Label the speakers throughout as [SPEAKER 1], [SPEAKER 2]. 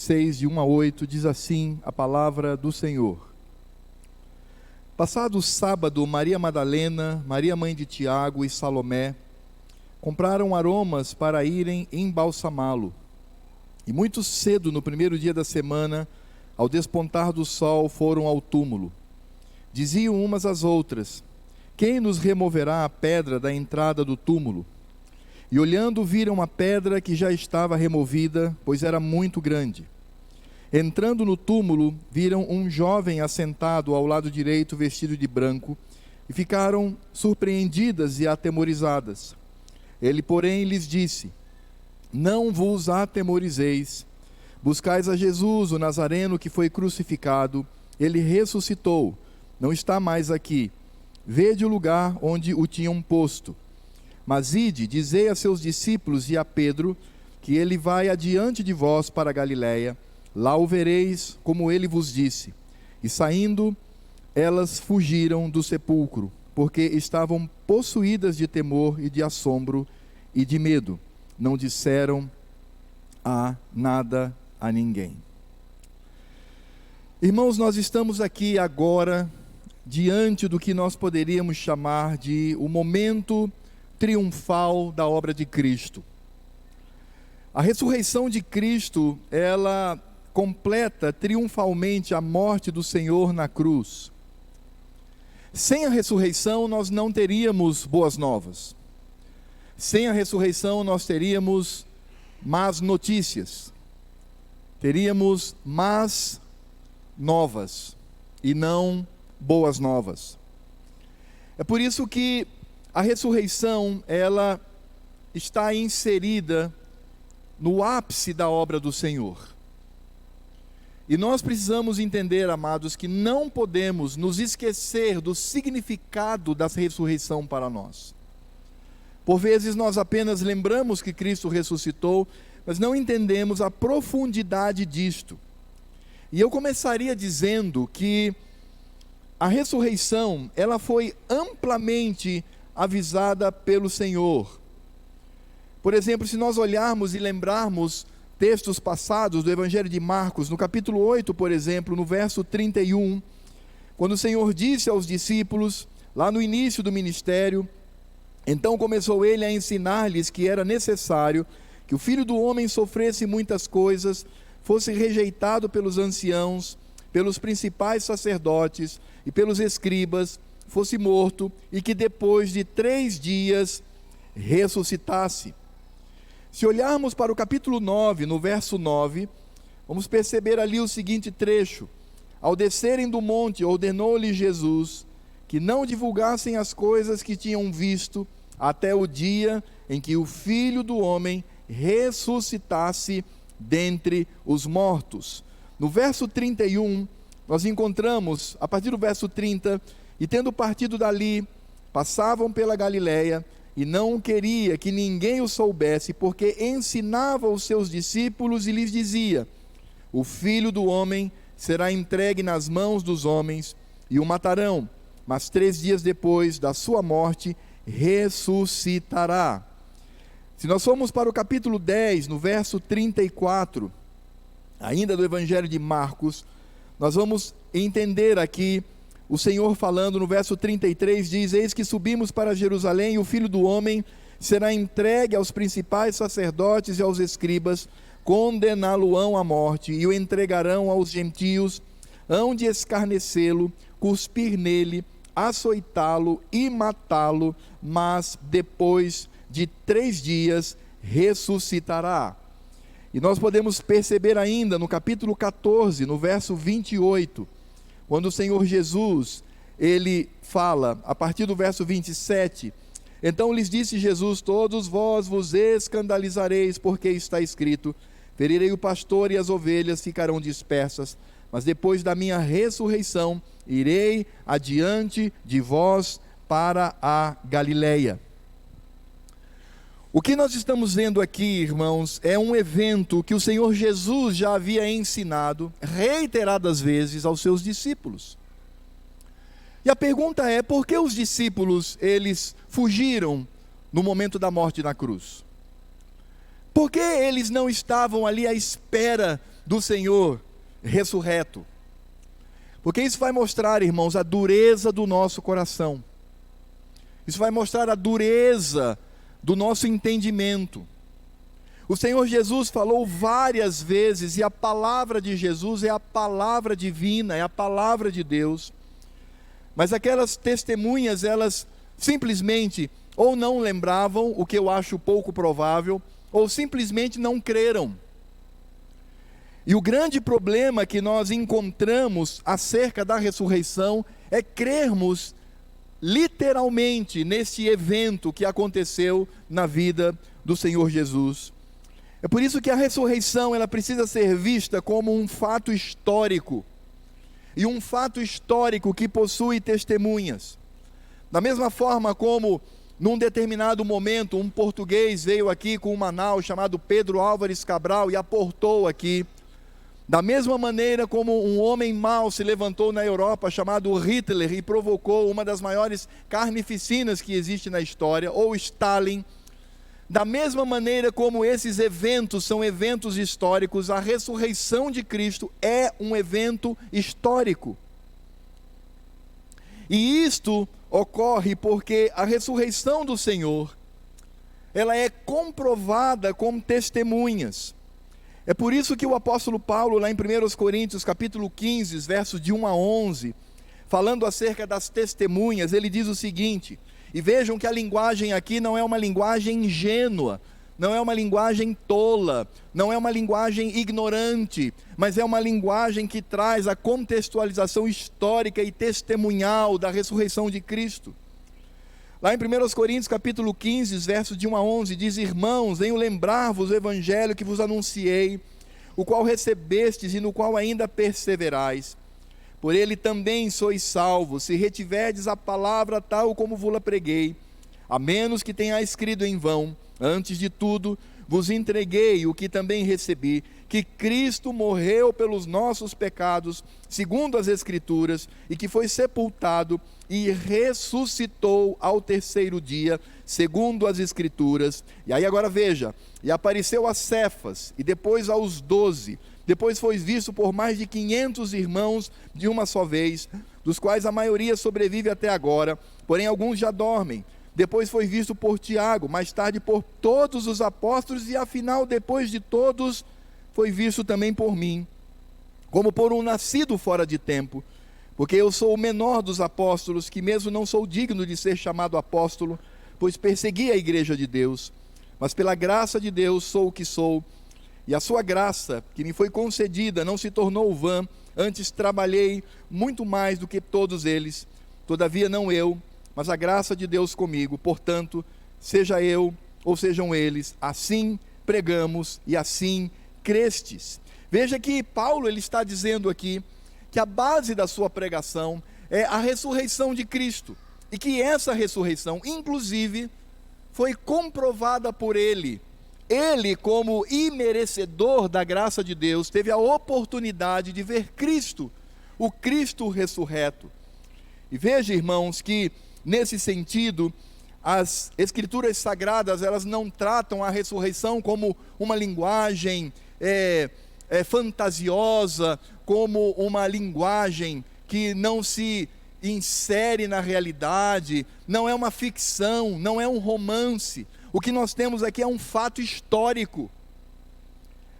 [SPEAKER 1] 6, de 1 a 8, diz assim a palavra do Senhor. Passado o sábado, Maria Madalena, Maria mãe de Tiago e Salomé compraram aromas para irem embalsamá-lo. E muito cedo, no primeiro dia da semana, ao despontar do sol, foram ao túmulo. Diziam umas às outras: quem nos removerá a pedra da entrada do túmulo? E olhando, viram a pedra que já estava removida, pois era muito grande. Entrando no túmulo, viram um jovem assentado ao lado direito, vestido de branco, e ficaram surpreendidas e atemorizadas. Ele, porém, lhes disse: não vos atemorizeis. Buscais a Jesus, o Nazareno, que foi crucificado. Ele ressuscitou, não está mais aqui. Vede o lugar onde o tinham posto. Mas ide, dizei a seus discípulos e a Pedro, que ele vai adiante de vós para a Galiléia. Lá o vereis, como ele vos disse. E saindo, elas fugiram do sepulcro, porque estavam possuídas de temor e de assombro e de medo. Não disseram nada a ninguém. Irmãos, nós estamos aqui agora diante do que nós poderíamos chamar de o momento triunfal da obra de Cristo. A ressurreição de Cristo, ela completa triunfalmente a morte do Senhor na cruz. Sem a ressurreição nós não teríamos boas novas. Sem a ressurreição nós teríamos más notícias. Teríamos más novas e não boas novas. É por isso que a ressurreição, ela está inserida no ápice da obra do Senhor. E nós precisamos entender, amados, que não podemos nos esquecer do significado da ressurreição para nós. Por vezes nós apenas lembramos que Cristo ressuscitou, mas não entendemos a profundidade disto. E eu começaria dizendo que a ressurreição, ela foi amplamente avisada pelo Senhor. Por exemplo, se nós olharmos e lembrarmos textos passados do Evangelho de Marcos, no capítulo 8, por exemplo, no verso 31, quando o Senhor disse aos discípulos, lá no início do ministério, então começou ele a ensinar-lhes que era necessário que o Filho do Homem sofresse muitas coisas, fosse rejeitado pelos anciãos, pelos principais sacerdotes e pelos escribas, fosse morto e que depois de 3 dias ressuscitasse. Se olharmos para o capítulo 9, no verso 9, vamos perceber ali o seguinte trecho: ao descerem do monte, ordenou-lhe Jesus que não divulgassem as coisas que tinham visto até o dia em que o Filho do Homem ressuscitasse dentre os mortos. No verso 31, nós encontramos, a partir do verso 30, e tendo partido dali, passavam pela Galiléia, e não queria que ninguém o soubesse, porque ensinava os seus discípulos e lhes dizia: o Filho do Homem será entregue nas mãos dos homens, e o matarão, mas 3 dias depois da sua morte, ressuscitará. Se nós formos para o capítulo 10, no verso 34, ainda do Evangelho de Marcos, nós vamos entender aqui o Senhor falando no verso 33, diz: eis que subimos para Jerusalém, e o Filho do Homem será entregue aos principais sacerdotes e aos escribas, condená-lo-ão à morte, e o entregarão aos gentios, hão de escarnecê-lo, cuspir nele, açoitá-lo e matá-lo, mas depois de 3 dias ressuscitará. E nós podemos perceber ainda no capítulo 14, no verso 28, quando o Senhor Jesus, ele fala, a partir do verso 27, então lhes disse Jesus: todos vós vos escandalizareis, porque está escrito: ferirei o pastor e as ovelhas ficarão dispersas, mas depois da minha ressurreição, irei adiante de vós para a Galiléia. O que nós estamos vendo aqui, irmãos, é um evento que o Senhor Jesus já havia ensinado reiteradas vezes aos seus discípulos. E a pergunta é: por que os discípulos, eles fugiram no momento da morte na cruz? Por que eles não estavam ali à espera do Senhor ressurreto. Porque isso vai mostrar, irmãos, a dureza do nosso coração. Isso vai mostrar a dureza do nosso entendimento. O Senhor Jesus falou várias vezes, e a palavra de Jesus é a palavra divina, é a palavra de Deus. Mas aquelas testemunhas, elas simplesmente ou não lembravam, o que eu acho pouco provável, ou simplesmente não creram. E o grande problema que nós encontramos acerca da ressurreição é crermos literalmente nesse evento que aconteceu na vida do Senhor Jesus. É por isso que a ressurreição, ela precisa ser vista como um fato histórico, e um fato histórico que possui testemunhas. Da mesma forma como, num determinado momento, um português veio aqui com uma nau chamado Pedro Álvares Cabral e aportou aqui. Da mesma maneira como um homem mau se levantou na Europa chamado Hitler e provocou uma das maiores carnificinas que existe na história, ou Stalin. Da mesma maneira como esses eventos são eventos históricos, a ressurreição de Cristo é um evento histórico. E isto ocorre porque a ressurreição do Senhor, ela é comprovada com testemunhas. É por isso que o apóstolo Paulo, lá em 1 Coríntios, capítulo 15, versos de 1 a 11, falando acerca das testemunhas, ele diz o seguinte, e vejam que a linguagem aqui não é uma linguagem ingênua, não é uma linguagem tola, não é uma linguagem ignorante, mas é uma linguagem que traz a contextualização histórica e testemunhal da ressurreição de Cristo. Lá em 1 Coríntios capítulo 15, versos de 1 a 11, diz: irmãos, venho lembrar-vos o evangelho que vos anunciei, o qual recebestes e no qual ainda perseverais. Por ele também sois salvos, se retiverdes a palavra tal como vos-la preguei, a menos que tenha escrito em vão. Antes de tudo, vos entreguei o que também recebi, que Cristo morreu pelos nossos pecados, segundo as Escrituras, e que foi sepultado e ressuscitou ao terceiro dia, segundo as Escrituras. E aí agora veja, e apareceu a Cefas, e depois aos 12, depois foi visto por mais de 500 irmãos de uma só vez, dos quais a maioria sobrevive até agora, porém alguns já dormem. Depois foi visto por Tiago, mais tarde por todos os apóstolos, e afinal, depois de todos, foi visto também por mim, como por um nascido fora de tempo, porque eu sou o menor dos apóstolos, que mesmo não sou digno de ser chamado apóstolo, pois persegui a igreja de Deus, mas pela graça de Deus sou o que sou, e a sua graça, que me foi concedida, não se tornou vã, antes trabalhei muito mais do que todos eles, todavia não eu, mas a graça de Deus comigo. Portanto, seja eu ou sejam eles, assim pregamos e assim crestes. Veja que Paulo, ele está dizendo aqui que a base da sua pregação é a ressurreição de Cristo, e que essa ressurreição, inclusive, foi comprovada por ele. Ele, como imerecedor da graça de Deus, teve a oportunidade de ver Cristo, o Cristo ressurreto. E veja, irmãos, que nesse sentido, as Escrituras Sagradas, elas não tratam a ressurreição como uma linguagem fantasiosa, como uma linguagem que não se insere na realidade, não é uma ficção, não é um romance. O que nós temos aqui é um fato histórico.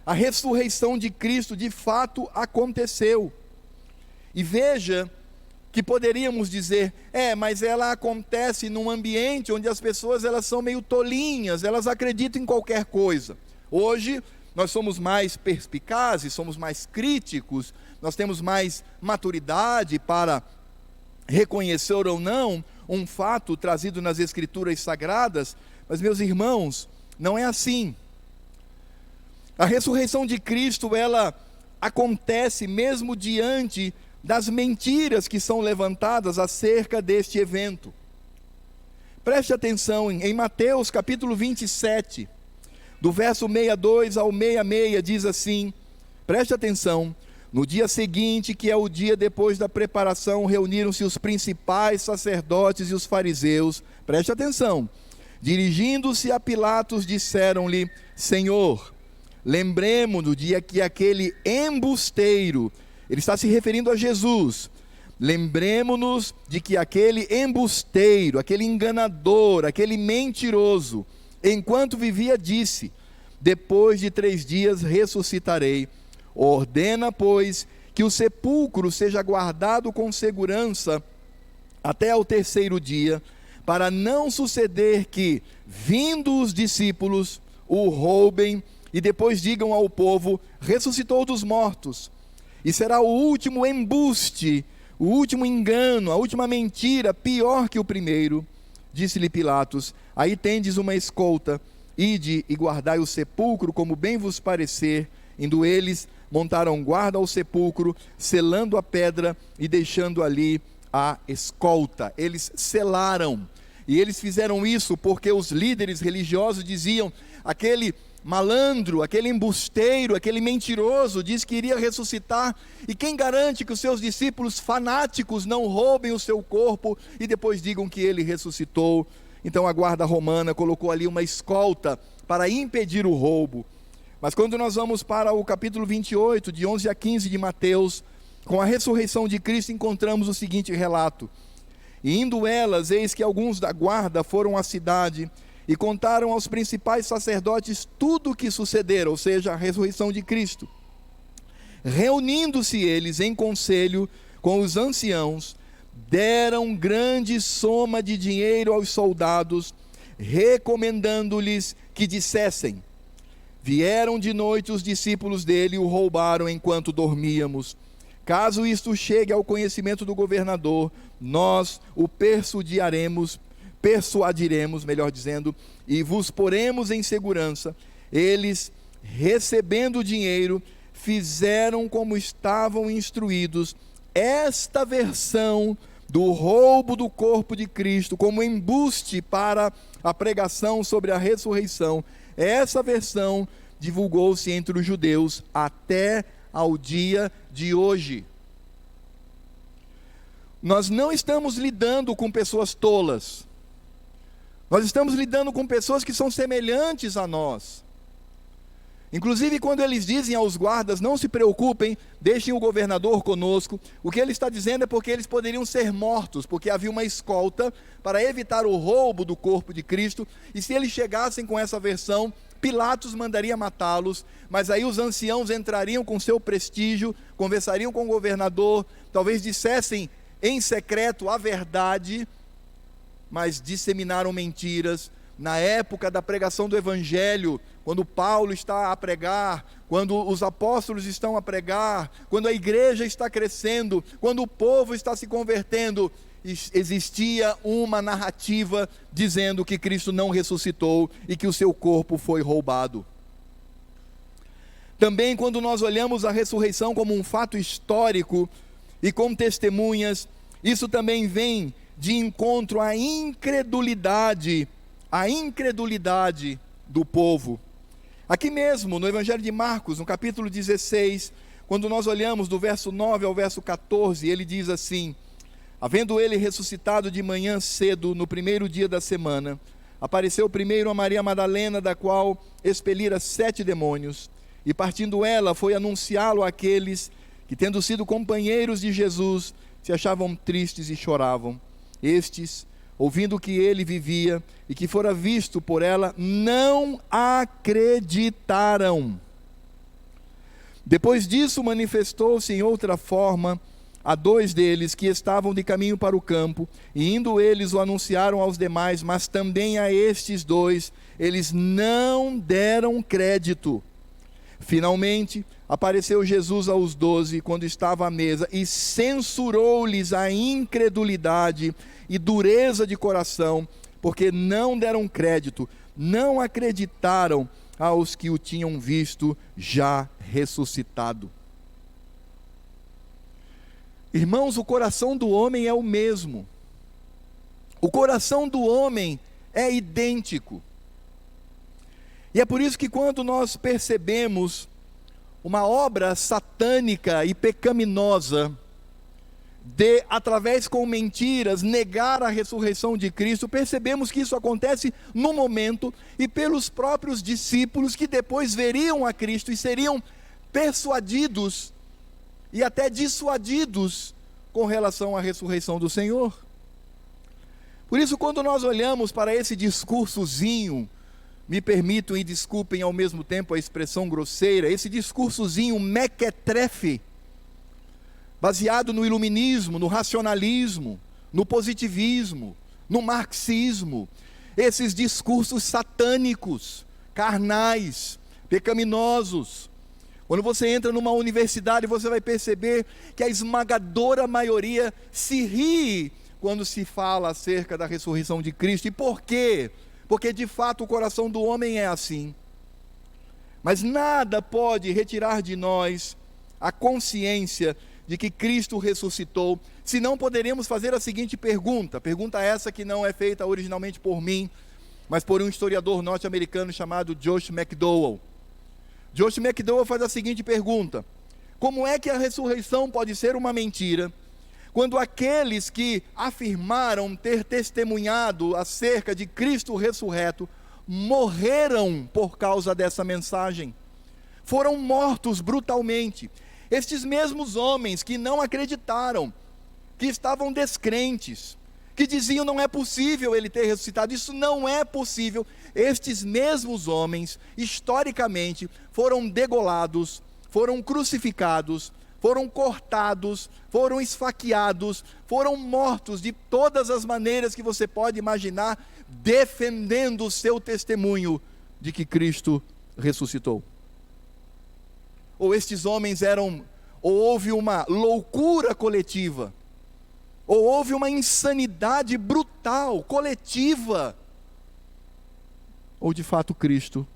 [SPEAKER 1] A ressurreição de Cristo de fato aconteceu. E veja que poderíamos dizer, mas ela acontece num ambiente onde as pessoas, elas são meio tolinhas, elas acreditam em qualquer coisa. Hoje nós somos mais perspicazes, somos mais críticos, nós temos mais maturidade para reconhecer ou não um fato trazido nas Escrituras Sagradas, mas meus irmãos, não é assim. A ressurreição de Cristo, ela acontece mesmo diante das mentiras que são levantadas acerca deste evento. Preste atenção, em Mateus capítulo 27, do verso 62 ao 66, diz assim, preste atenção: no dia seguinte, que é o dia depois da preparação, reuniram-se os principais sacerdotes e os fariseus, preste atenção, dirigindo-se a Pilatos, disseram-lhe: Senhor, lembremos-nos de que aquele embusteiro, ele está se referindo a Jesus, lembremos-nos de que aquele embusteiro, aquele enganador, aquele mentiroso, enquanto vivia disse: depois de 3 dias ressuscitarei. Ordena, pois, que o sepulcro seja guardado com segurança até ao 3º dia, para não suceder que, vindo os discípulos, o roubem e depois digam ao povo: ressuscitou dos mortos. E será o último embuste, o último engano, a última mentira, pior que o primeiro. Disse-lhe Pilatos: aí tendes uma escolta, ide e guardai o sepulcro como bem vos parecer. Indo eles, montaram guarda ao sepulcro, selando a pedra e deixando ali a escolta. Eles selaram, e eles fizeram isso porque os líderes religiosos diziam: aquele malandro, aquele embusteiro, aquele mentiroso diz que iria ressuscitar, e quem garante que os seus discípulos fanáticos não roubem o seu corpo e depois digam que ele ressuscitou? Então a guarda romana colocou ali uma escolta para impedir o roubo. Mas quando nós vamos para o capítulo 28, de 11 a 15 de Mateus, com a ressurreição de Cristo, encontramos o seguinte relato: e indo elas, eis que alguns da guarda foram à cidade e contaram aos principais sacerdotes tudo o que sucedera, ou seja, a ressurreição de Cristo. Reunindo-se eles em conselho com os anciãos, deram grande soma de dinheiro aos soldados, recomendando-lhes que dissessem: vieram de noite os discípulos dele e o roubaram enquanto dormíamos. Caso isto chegue ao conhecimento do governador, nós o persuadiremos, melhor dizendo, e vos poremos em segurança. Eles, recebendo o dinheiro, fizeram como estavam instruídos. Esta versão do roubo do corpo de Cristo, como embuste para a pregação sobre a ressurreição, essa versão divulgou-se entre os judeus até ao dia de hoje. Nós não estamos lidando com pessoas tolas. Nós estamos lidando com pessoas que são semelhantes a nós. Inclusive, quando eles dizem aos guardas: não se preocupem, deixem o governador conosco, o que ele está dizendo é porque eles poderiam ser mortos, porque havia uma escolta para evitar o roubo do corpo de Cristo, e se eles chegassem com essa versão, Pilatos mandaria matá-los, mas aí os anciãos entrariam com seu prestígio, conversariam com o governador, talvez dissessem em secreto a verdade, mas disseminaram mentiras. Na época da pregação do Evangelho, quando Paulo está a pregar, quando os apóstolos estão a pregar, quando a igreja está crescendo, quando o povo está se convertendo, existia uma narrativa dizendo que Cristo não ressuscitou e que o seu corpo foi roubado. Também, quando nós olhamos a ressurreição como um fato histórico e com testemunhas, isso também vem de encontro à incredulidade do povo. Aqui mesmo, no Evangelho de Marcos, no capítulo 16, quando nós olhamos do verso 9 ao verso 14, ele diz assim: havendo ele ressuscitado de manhã cedo, no primeiro dia da semana, apareceu primeiro a Maria Madalena, da qual expelira 7 demônios, e partindo ela, foi anunciá-lo àqueles que, tendo sido companheiros de Jesus, se achavam tristes e choravam. Estes, ouvindo que ele vivia e que fora visto por ela, não acreditaram. Depois disso, manifestou-se em outra forma a 2 deles que estavam de caminho para o campo, e indo eles o anunciaram aos demais, mas também a estes 2 eles não deram crédito. Finalmente apareceu Jesus aos 12 quando estava à mesa e censurou-lhes a incredulidade e dureza de coração, porque não deram crédito, não acreditaram aos que o tinham visto já ressuscitado. Irmãos, o coração do homem é o mesmo. O coração do homem é idêntico. E é por isso que quando nós percebemos uma obra satânica e pecaminosa de, através com mentiras, negar a ressurreição de Cristo, percebemos que isso acontece no momento e pelos próprios discípulos que depois veriam a Cristo e seriam persuadidos e até dissuadidos com relação à ressurreição do Senhor. Por isso, quando nós olhamos para esse discursozinho, me permitam e desculpem ao mesmo tempo a expressão grosseira, esse discursozinho mequetrefe, baseado no iluminismo, no racionalismo, no positivismo, no marxismo, esses discursos satânicos, carnais, pecaminosos. Quando você entra numa universidade, você vai perceber que a esmagadora maioria se ri quando se fala acerca da ressurreição de Cristo. E por quê? Porque de fato o coração do homem é assim. Mas nada pode retirar de nós a consciência de que Cristo ressuscitou, senão poderemos fazer a seguinte pergunta essa que não é feita originalmente por mim, mas por um historiador norte-americano chamado Josh McDowell. Josh McDowell faz a seguinte pergunta: como é que a ressurreição pode ser uma mentira, quando aqueles que afirmaram ter testemunhado acerca de Cristo ressurreto, morreram por causa dessa mensagem, foram mortos brutalmente? Estes mesmos homens que não acreditaram, que estavam descrentes, que diziam não é possível ele ter ressuscitado, isso não é possível, estes mesmos homens, historicamente, foram degolados, foram crucificados, foram cortados, foram esfaqueados, foram mortos de todas as maneiras que você pode imaginar, defendendo o seu testemunho de que Cristo ressuscitou. Ou estes homens ou houve uma loucura coletiva, ou houve uma insanidade brutal, coletiva, ou de fato Cristo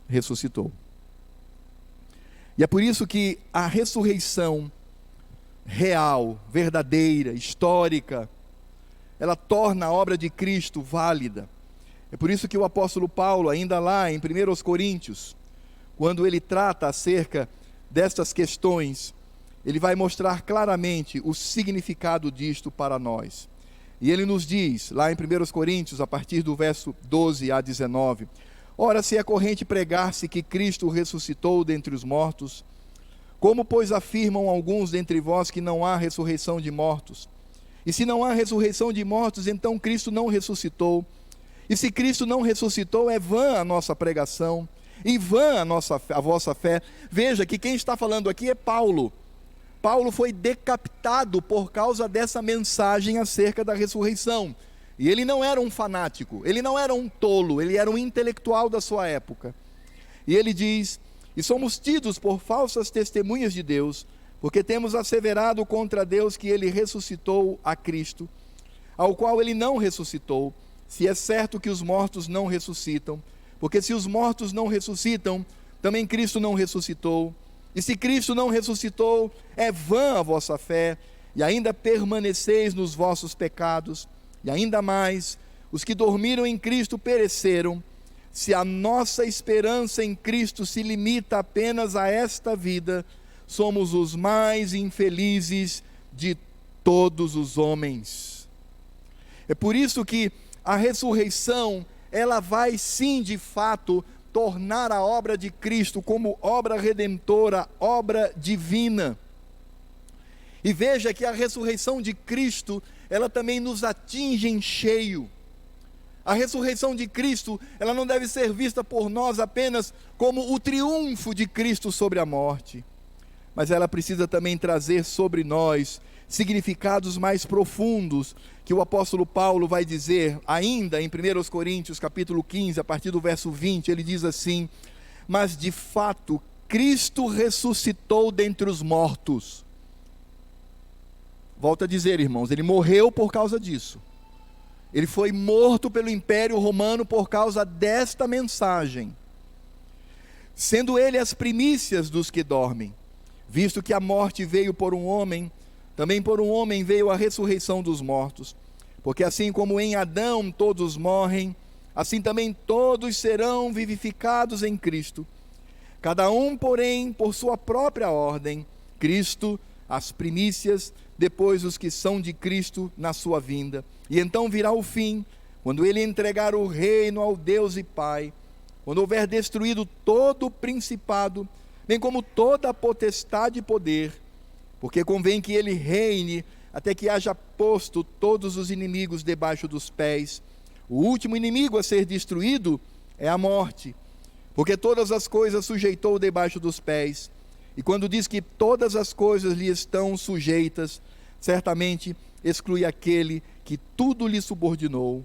[SPEAKER 1] ressuscitou. E é por isso que a ressurreição real, verdadeira, histórica, ela torna a obra de Cristo válida. É por isso que o apóstolo Paulo, ainda lá em 1 Coríntios, quando ele trata acerca destas questões, ele vai mostrar claramente o significado disto para nós. E ele nos diz, lá em 1 Coríntios, a partir do verso 12 a 19, ora, se é corrente pregar-se que Cristo ressuscitou dentre os mortos, como pois afirmam alguns dentre vós que não há ressurreição de mortos? E se não há ressurreição de mortos, então Cristo não ressuscitou. E se Cristo não ressuscitou, é vã a nossa pregação, em vã a vossa fé. Veja que quem está falando aqui é Paulo. Paulo foi decapitado por causa dessa mensagem acerca da ressurreição. E ele não era um fanático, ele não era um tolo, ele era um intelectual da sua época. E ele diz: e somos tidos por falsas testemunhas de Deus, porque temos asseverado contra Deus que ele ressuscitou a Cristo, ao qual ele não ressuscitou, se é certo que os mortos não ressuscitam. Porque se os mortos não ressuscitam, também Cristo não ressuscitou. E se Cristo não ressuscitou, é vã a vossa fé, e ainda permaneceis nos vossos pecados. E ainda mais, os que dormiram em Cristo pereceram. Se a nossa esperança em Cristo se limita apenas a esta vida, somos os mais infelizes de todos os homens. É por isso que a ressurreição, ela vai sim, de fato, tornar a obra de Cristo como obra redentora, obra divina. E veja que a ressurreição de Cristo, ela também nos atinge em cheio. A ressurreição de Cristo, ela não deve ser vista por nós apenas como o triunfo de Cristo sobre a morte, mas ela precisa também trazer sobre nós significados mais profundos, que o apóstolo Paulo vai dizer ainda em 1 Coríntios capítulo 15, a partir do verso 20, ele diz assim: mas de fato Cristo ressuscitou dentre os mortos. Volto a dizer, irmãos, ele morreu por causa disso. Ele foi morto pelo Império Romano por causa desta mensagem, sendo ele as primícias dos que dormem, visto que a morte veio por um homem, também por um homem veio a ressurreição dos mortos. Porque assim como em Adão todos morrem, assim também todos serão vivificados em Cristo. Cada um, porém, por sua própria ordem: Cristo, as primícias, depois os que são de Cristo na sua vinda. E então virá o fim, quando ele entregar o reino ao Deus e Pai, quando houver destruído todo o principado, bem como toda a potestade e poder, porque convém que ele reine até que haja posto todos os inimigos debaixo dos pés. O último inimigo a ser destruído é a morte, porque todas as coisas sujeitou debaixo dos pés. E quando diz que todas as coisas lhe estão sujeitas, certamente exclui aquele que tudo lhe subordinou,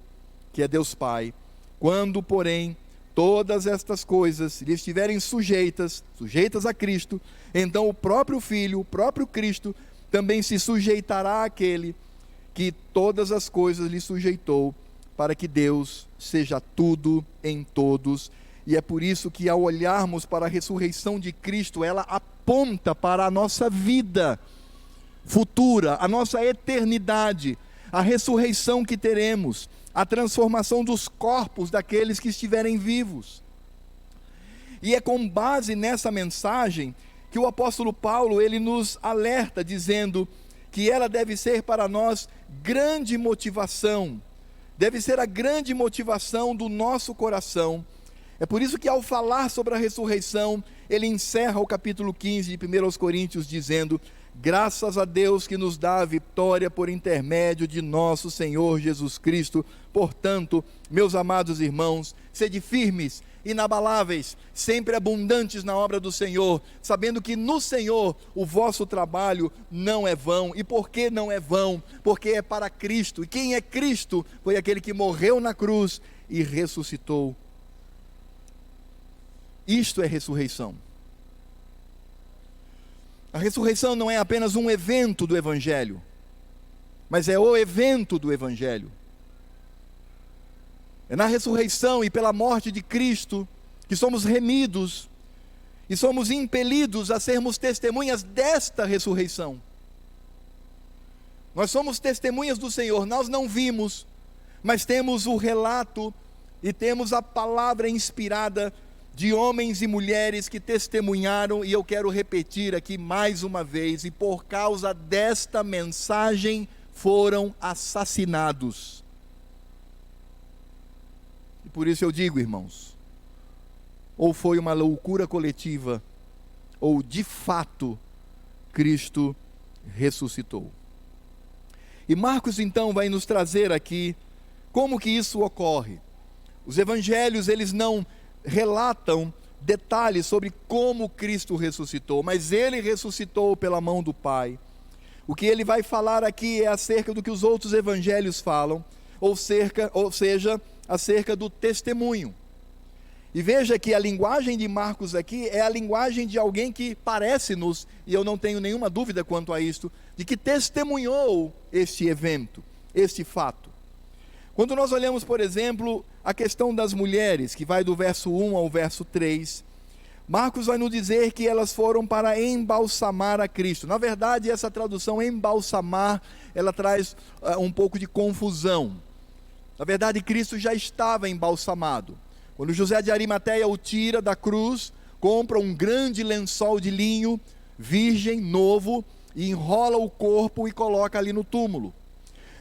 [SPEAKER 1] que é Deus Pai. Quando, porém, todas estas coisas lhe estiverem sujeitas a Cristo, então o próprio Filho, o próprio Cristo, também se sujeitará àquele que todas as coisas lhe sujeitou, para que Deus seja tudo em todos. E é por isso que, ao olharmos para a ressurreição de Cristo, ela aponta para a nossa vida futura, a nossa eternidade, a ressurreição que teremos, a transformação dos corpos daqueles que estiverem vivos. E é com base nessa mensagem que o apóstolo Paulo, ele nos alerta, dizendo que ela deve ser para nós grande motivação, deve ser a grande motivação do nosso coração. É por isso que, ao falar sobre a ressurreição, ele encerra o capítulo 15 de 1 Coríntios dizendo: graças a Deus que nos dá a vitória por intermédio de nosso Senhor Jesus Cristo. Portanto, meus amados irmãos, sede firmes, inabaláveis, sempre abundantes na obra do Senhor, sabendo que no Senhor o vosso trabalho não é vão. E por que não é vão? Porque é para Cristo. E quem é Cristo? Foi aquele que morreu na cruz e ressuscitou. Isto é ressurreição. A ressurreição não é apenas um evento do Evangelho, mas é o evento do Evangelho. É na ressurreição e pela morte de Cristo que somos remidos e somos impelidos a sermos testemunhas desta ressurreição. Nós somos testemunhas do Senhor, nós não vimos, mas temos o relato e temos a palavra inspirada de homens e mulheres que testemunharam, e eu quero repetir aqui mais uma vez, e por causa desta mensagem foram assassinados. E por isso eu digo, irmãos, ou foi uma loucura coletiva, ou de fato Cristo ressuscitou. E Marcos então vai nos trazer aqui como que isso ocorre. Os evangelhos, eles não relatam detalhes sobre como Cristo ressuscitou, mas ele ressuscitou pela mão do Pai. O que ele vai falar aqui é acerca do que os outros evangelhos falam, ou seja, acerca do testemunho. E veja que a linguagem de Marcos aqui é a linguagem de alguém que parece-nos, e eu não tenho nenhuma dúvida quanto a isto, de que testemunhou este evento, este fato. Quando nós olhamos, por exemplo, a questão das mulheres, que vai do verso 1 ao verso 3, Marcos vai nos dizer que elas foram para embalsamar a Cristo. Na verdade, essa tradução embalsamar, ela traz um pouco de confusão. Na verdade, Cristo já estava embalsamado. Quando José de Arimateia o tira da cruz, compra um grande lençol de linho, virgem, novo, e enrola o corpo e coloca ali no túmulo.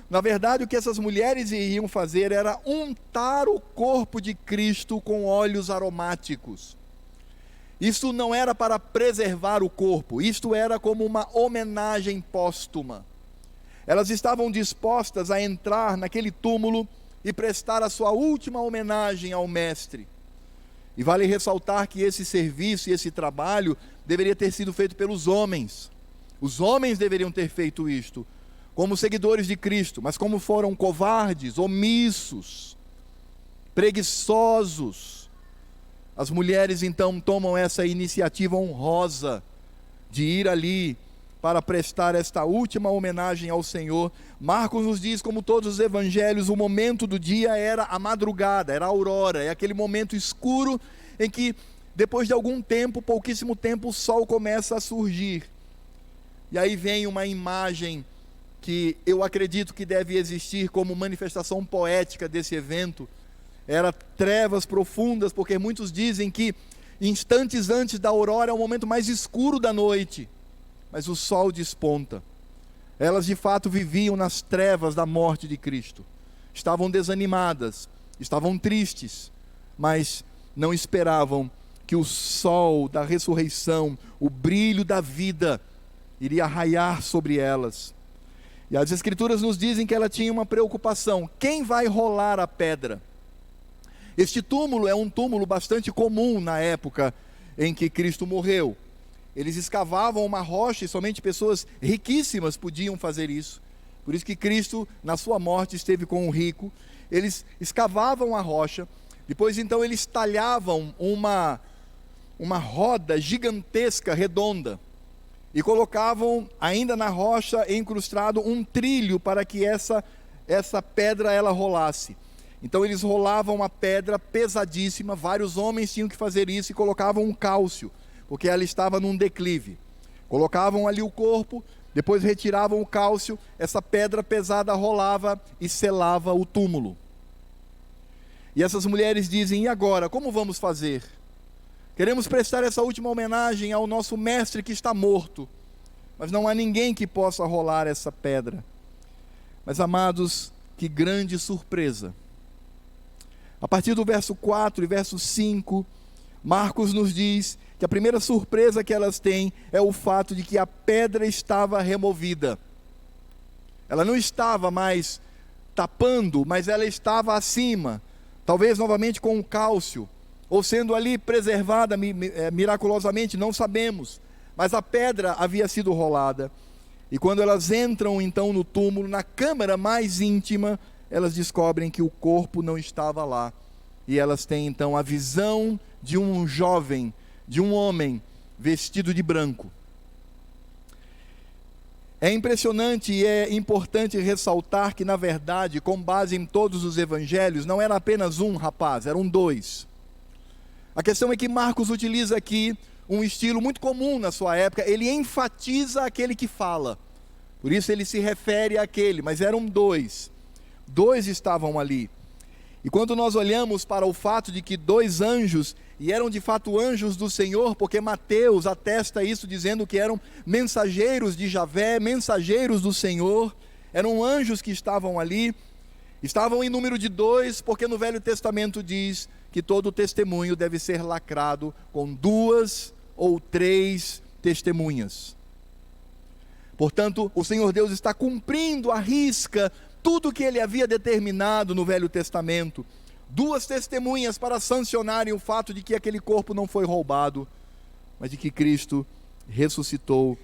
[SPEAKER 1] Na verdade, o que essas mulheres iriam fazer era untar o corpo de Cristo com óleos aromáticos. Isso não era para preservar o corpo, isto era como uma homenagem póstuma. Elas estavam dispostas a entrar naquele túmulo e prestar a sua última homenagem ao Mestre. E vale ressaltar que esse serviço e esse trabalho deveria ter sido feito pelos homens. Os homens deveriam ter feito isto, como seguidores de Cristo, mas como foram covardes, omissos, preguiçosos, as mulheres então tomam essa iniciativa honrosa de ir ali para prestar esta última homenagem ao Senhor. Marcos nos diz, como todos os evangelhos, o momento do dia era a madrugada, era a aurora, é aquele momento escuro em que, depois de algum tempo, pouquíssimo tempo, o sol começa a surgir. E aí vem uma imagem que eu acredito que deve existir como manifestação poética desse evento. Era trevas profundas, porque muitos dizem que instantes antes da aurora é o momento mais escuro da noite. mas o sol desponta. Elas de fato viviam nas trevas da morte de Cristo. Estavam desanimadas, estavam tristes, mas não esperavam que o sol da ressurreição, o brilho da vida, iria raiar sobre elas. E as Escrituras nos dizem que ela tinha uma preocupação: quem vai rolar a pedra? Este túmulo é um túmulo bastante comum na época em que Cristo morreu. Eles escavavam uma rocha e somente pessoas riquíssimas podiam fazer isso. Por isso que Cristo, na sua morte, esteve com um rico. Eles escavavam a rocha, depois então eles talhavam uma roda gigantesca, redonda, e colocavam ainda na rocha encrustado um trilho para que essa pedra ela rolasse. Então eles rolavam a pedra pesadíssima, vários homens tinham que fazer isso, e colocavam um cálcio, porque ela estava num declive. Colocavam ali o corpo, depois retiravam o cálcio, essa pedra pesada rolava e selava o túmulo. E essas mulheres dizem: e agora, como vamos fazer? Queremos prestar essa última homenagem ao nosso mestre que está morto, mas não há ninguém que possa rolar essa pedra. Mas, amados, que grande surpresa! A partir do verso 4 e verso 5, Marcos nos diz que a primeira surpresa que elas têm é o fato de que a pedra estava removida. Ela não estava mais tapando, mas ela estava acima, talvez novamente com um cálcio, ou sendo ali preservada miraculosamente, não sabemos, mas a pedra havia sido rolada. E quando elas entram então no túmulo, na câmara mais íntima, elas descobrem que o corpo não estava lá, e elas têm então a visão de um jovem, de um homem vestido de branco. É impressionante e é importante ressaltar que, na verdade, com base em todos os evangelhos, não era apenas um rapaz, eram dois. A questão é que Marcos utiliza aqui um estilo muito comum na sua época. Ele enfatiza aquele que fala, por isso ele se refere àquele, mas eram dois estavam ali. E quando nós olhamos para o fato de que dois anjos, e eram de fato anjos do Senhor, porque Mateus atesta isso dizendo que eram mensageiros de Javé, mensageiros do Senhor, eram anjos que estavam ali, estavam em número de dois, porque no Velho Testamento diz que todo testemunho deve ser lacrado com 2 ou 3 testemunhas. Portanto, o Senhor Deus está cumprindo à risca tudo que ele havia determinado no Velho Testamento. 2 testemunhas para sancionarem o fato de que aquele corpo não foi roubado, mas de que Cristo ressuscitou.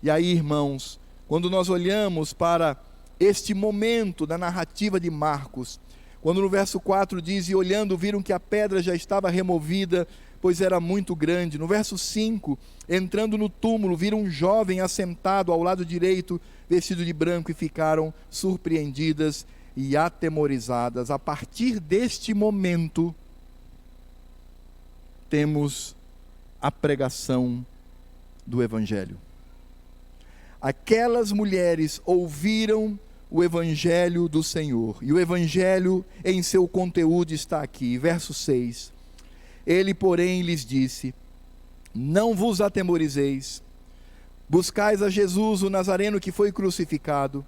[SPEAKER 1] E aí, irmãos, quando nós olhamos para este momento da narrativa de Marcos, quando no verso 4 diz: e olhando viram que a pedra já estava removida, pois era muito grande. No verso 5, entrando no túmulo, viram um jovem assentado ao lado direito, vestido de branco, e ficaram surpreendidas e atemorizadas. A partir deste momento, temos a pregação do Evangelho. Aquelas mulheres ouviram o Evangelho do Senhor, e o Evangelho em seu conteúdo está aqui, verso 6. Ele, porém, lhes disse: não vos atemorizeis, buscais a Jesus, o Nazareno, que foi crucificado.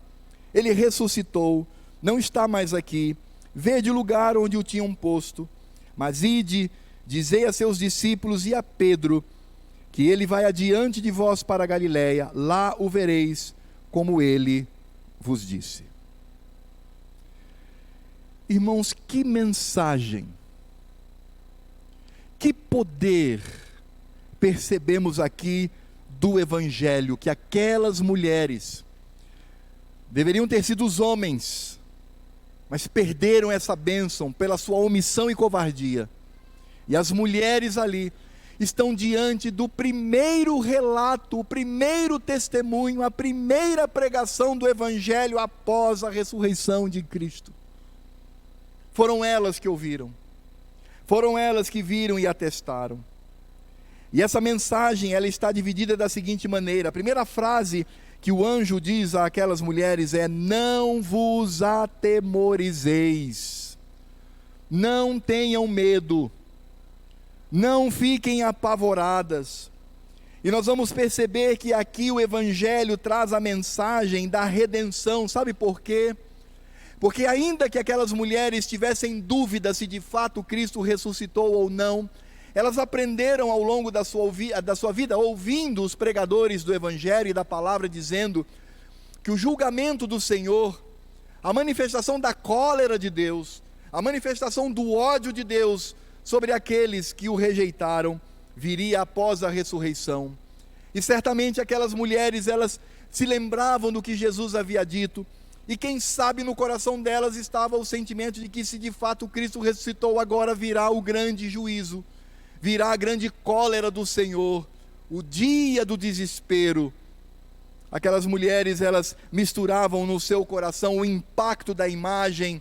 [SPEAKER 1] Ele ressuscitou, não está mais aqui. Vede o lugar onde o tinham posto. Mas ide, dizei a seus discípulos e a Pedro, que ele vai adiante de vós para a Galiléia, lá o vereis, como ele vos disse. Irmãos, que mensagem, que poder percebemos aqui do Evangelho, que aquelas mulheres deveriam ter sido os homens, mas perderam essa bênção pela sua omissão e covardia. E as mulheres ali estão diante do primeiro relato, o primeiro testemunho, a primeira pregação do Evangelho após a ressurreição de Cristo. Foram elas que ouviram, foram elas que viram e atestaram. E essa mensagem, ela está dividida da seguinte maneira: a primeira frase que o anjo diz àquelas mulheres é: não vos atemorizeis, não tenham medo, não fiquem apavoradas. E nós vamos perceber que aqui o Evangelho traz a mensagem da redenção. Sabe por quê? Porque ainda que aquelas mulheres tivessem dúvida se de fato Cristo ressuscitou ou não, elas aprenderam ao longo da sua vida, ouvindo os pregadores do Evangelho e da palavra, dizendo que o julgamento do Senhor, a manifestação da cólera de Deus, a manifestação do ódio de Deus sobre aqueles que o rejeitaram, viria após a ressurreição. E certamente aquelas mulheres, elas se lembravam do que Jesus havia dito, e quem sabe no coração delas estava o sentimento de que se de fato Cristo ressuscitou, agora virá o grande juízo, virá a grande cólera do Senhor, o dia do desespero. Aquelas mulheres, elas misturavam no seu coração o impacto da imagem,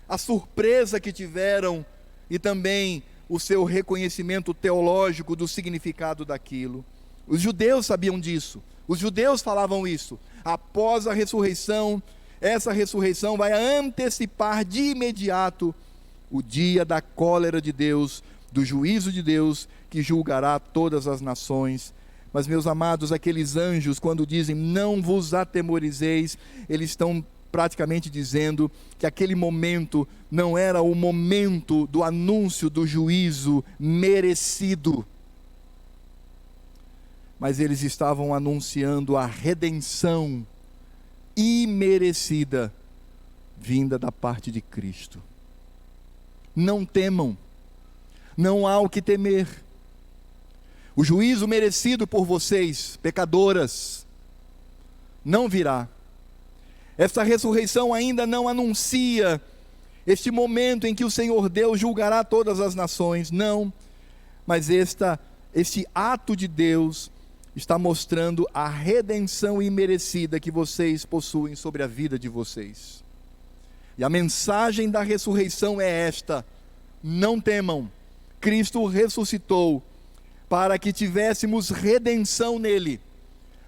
[SPEAKER 1] a surpresa que tiveram e também o seu reconhecimento teológico do significado daquilo. Os judeus sabiam disso, os judeus falavam isso. Após a ressurreição, essa ressurreição vai antecipar de imediato o dia da cólera de Deus, do juízo de Deus, que julgará todas as nações. Mas, meus amados, aqueles anjos, quando dizem não vos atemorizeis, eles estão praticamente dizendo que aquele momento não era o momento do anúncio do juízo merecido, mas eles estavam anunciando a redenção imerecida vinda da parte de Cristo. Não temam, não há o que temer. O juízo merecido por vocês, pecadoras, não virá. Esta ressurreição ainda não anuncia este momento em que o Senhor Deus julgará todas as nações, não. Mas este ato de Deus está mostrando a redenção imerecida que vocês possuem sobre a vida de vocês. E a mensagem da ressurreição é esta: não temam, Cristo ressuscitou para que tivéssemos redenção nele,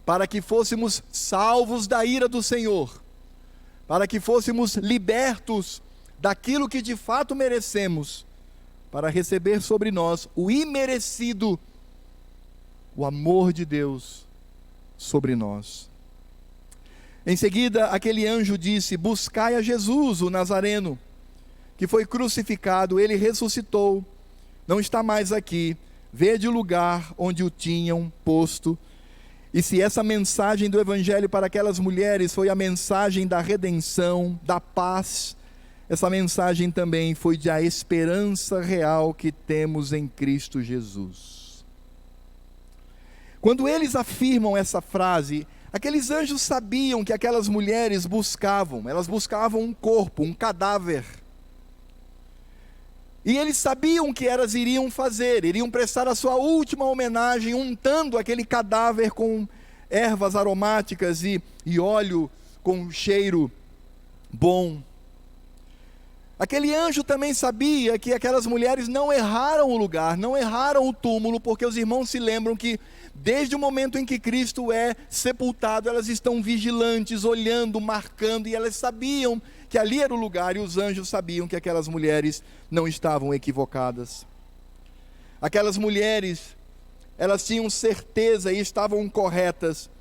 [SPEAKER 1] para que fôssemos salvos da ira do Senhor, para que fôssemos libertos daquilo que de fato merecemos, para receber sobre nós o imerecido, o amor de Deus sobre nós. Em seguida, aquele anjo disse: buscai a Jesus, o Nazareno, que foi crucificado, ele ressuscitou, não está mais aqui, vede o lugar onde o tinham posto. E se essa mensagem do Evangelho para aquelas mulheres foi a mensagem da redenção, da paz, essa mensagem também foi da esperança real que temos em Cristo Jesus. Quando eles afirmam essa frase, aqueles anjos sabiam que aquelas mulheres elas buscavam um corpo, um cadáver. E eles sabiam o que elas iriam fazer, iriam prestar a sua última homenagem, untando aquele cadáver com ervas aromáticas e óleo com cheiro bom. Aquele anjo também sabia que aquelas mulheres não erraram o lugar, não erraram o túmulo, porque os irmãos se lembram que desde o momento em que Cristo é sepultado, elas estão vigilantes, olhando, marcando, e elas sabiam que ali era o lugar, e os anjos sabiam que aquelas mulheres não estavam equivocadas. Aquelas mulheres, elas tinham certeza e estavam corretas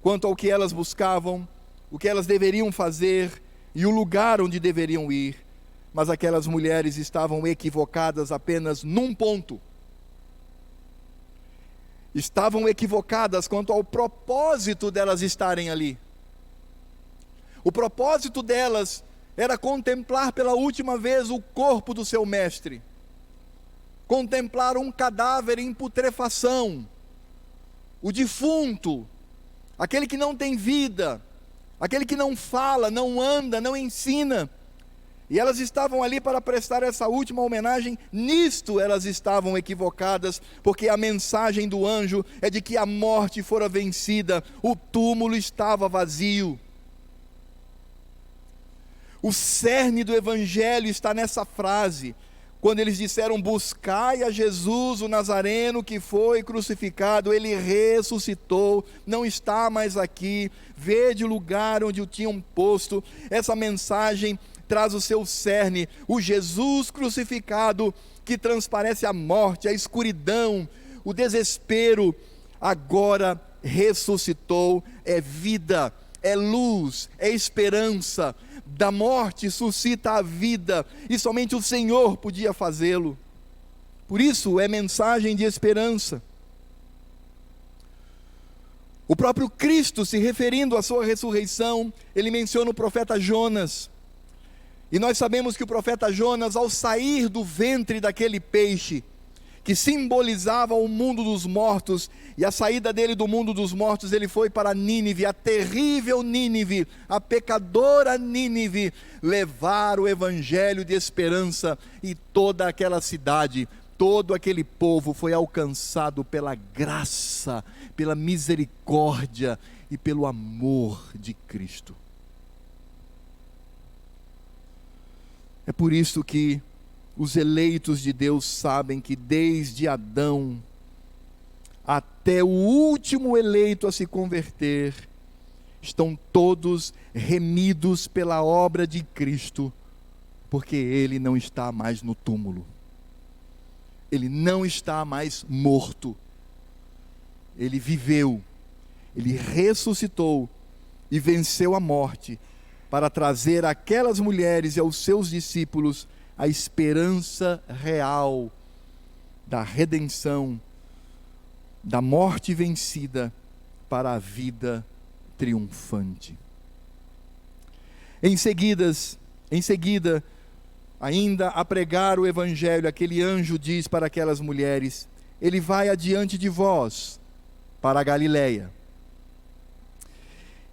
[SPEAKER 1] quanto ao que elas buscavam, o que elas deveriam fazer e o lugar onde deveriam ir. Mas aquelas mulheres estavam equivocadas apenas num ponto. Estavam equivocadas quanto ao propósito delas estarem ali. O propósito delas era contemplar pela última vez o corpo do seu mestre, contemplar um cadáver em putrefação, o defunto, aquele que não tem vida, aquele que não fala, não anda, não ensina. E elas estavam ali para prestar essa última homenagem. Nisto elas estavam equivocadas, porque a mensagem do anjo é de que a morte fora vencida, o túmulo estava vazio. O cerne do Evangelho está nessa frase, quando eles disseram: buscai a Jesus, o Nazareno, que foi crucificado, ele ressuscitou, não está mais aqui, vede o lugar onde o tinham posto. Essa mensagem traz o seu cerne, o Jesus crucificado, que transparece a morte, a escuridão, o desespero, agora ressuscitou, é vida, é luz, é esperança. Da morte suscita a vida, e somente o Senhor podia fazê-lo. Por isso é mensagem de esperança. O próprio Cristo, se referindo à sua ressurreição, ele menciona o profeta Jonas. E nós sabemos que o profeta Jonas, ao sair do ventre daquele peixe, que simbolizava o mundo dos mortos, e a saída dele do mundo dos mortos, ele foi para Nínive, a terrível Nínive, a pecadora Nínive, levar o evangelho de esperança, e toda aquela cidade, todo aquele povo foi alcançado pela graça, pela misericórdia e pelo amor de Cristo. É por isso que os eleitos de Deus sabem que desde Adão até o último eleito a se converter, estão todos remidos pela obra de Cristo, porque ele não está mais no túmulo, ele não está mais morto, ele viveu, ele ressuscitou e venceu a morte, para trazer àquelas mulheres e aos seus discípulos a esperança real da redenção, da morte vencida para a vida triunfante. Em seguida, ainda a pregar o evangelho, aquele anjo diz para aquelas mulheres: ele vai adiante de vós para a Galileia.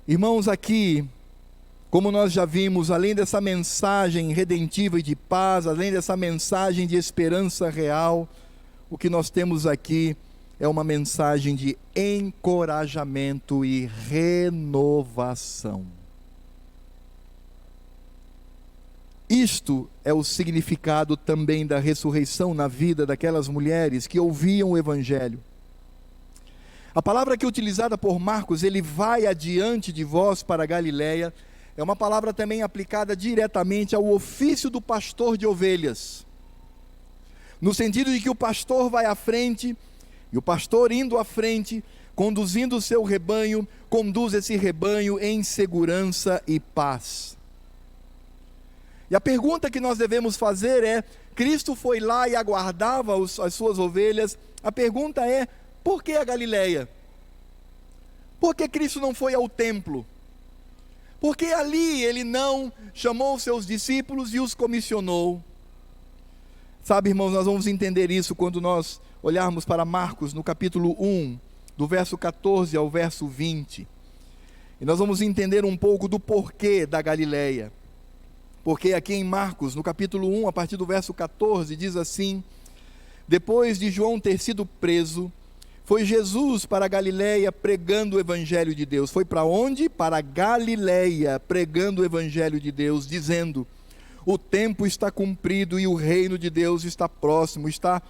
[SPEAKER 1] Irmãos, aqui, como nós já vimos, além dessa mensagem redentiva e de paz, além dessa mensagem de esperança real, o que nós temos aqui é uma mensagem de encorajamento e renovação. Isto é o significado também da ressurreição na vida daquelas mulheres que ouviam o evangelho. A palavra que é utilizada por Marcos, ele vai adiante de vós para a Galileia, é uma palavra também aplicada diretamente ao ofício do pastor de ovelhas, no sentido de que o pastor vai à frente, e o pastor indo à frente, conduzindo o seu rebanho, conduz esse rebanho em segurança e paz. E a pergunta que nós devemos fazer é: Cristo foi lá e aguardava as suas ovelhas, a pergunta é: por que a Galileia? Por que Cristo não foi ao templo? Porque ali ele não chamou os seus discípulos e os comissionou. Sabe, irmãos, nós vamos entender isso quando nós olharmos para Marcos, no capítulo 1, do verso 14 ao verso 20. E nós vamos entender um pouco do porquê da Galileia. Porque aqui em Marcos, no capítulo 1, a partir do verso 14, diz assim: depois de João ter sido preso, foi Jesus para a Galileia pregando o evangelho de Deus. Foi para onde? Para a Galileia, pregando o evangelho de Deus, dizendo: o tempo está cumprido e o reino de Deus está próximo, está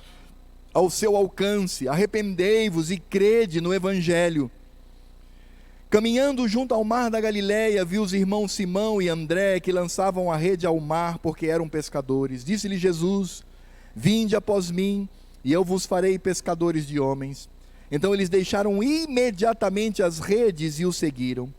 [SPEAKER 1] ao seu alcance, arrependei-vos e crede no evangelho. Caminhando junto ao mar da Galileia, viu os irmãos Simão e André, que lançavam a rede ao mar, porque eram pescadores. Disse-lhe Jesus: vinde após mim, e eu vos farei pescadores de homens. Então eles deixaram imediatamente as redes e o seguiram.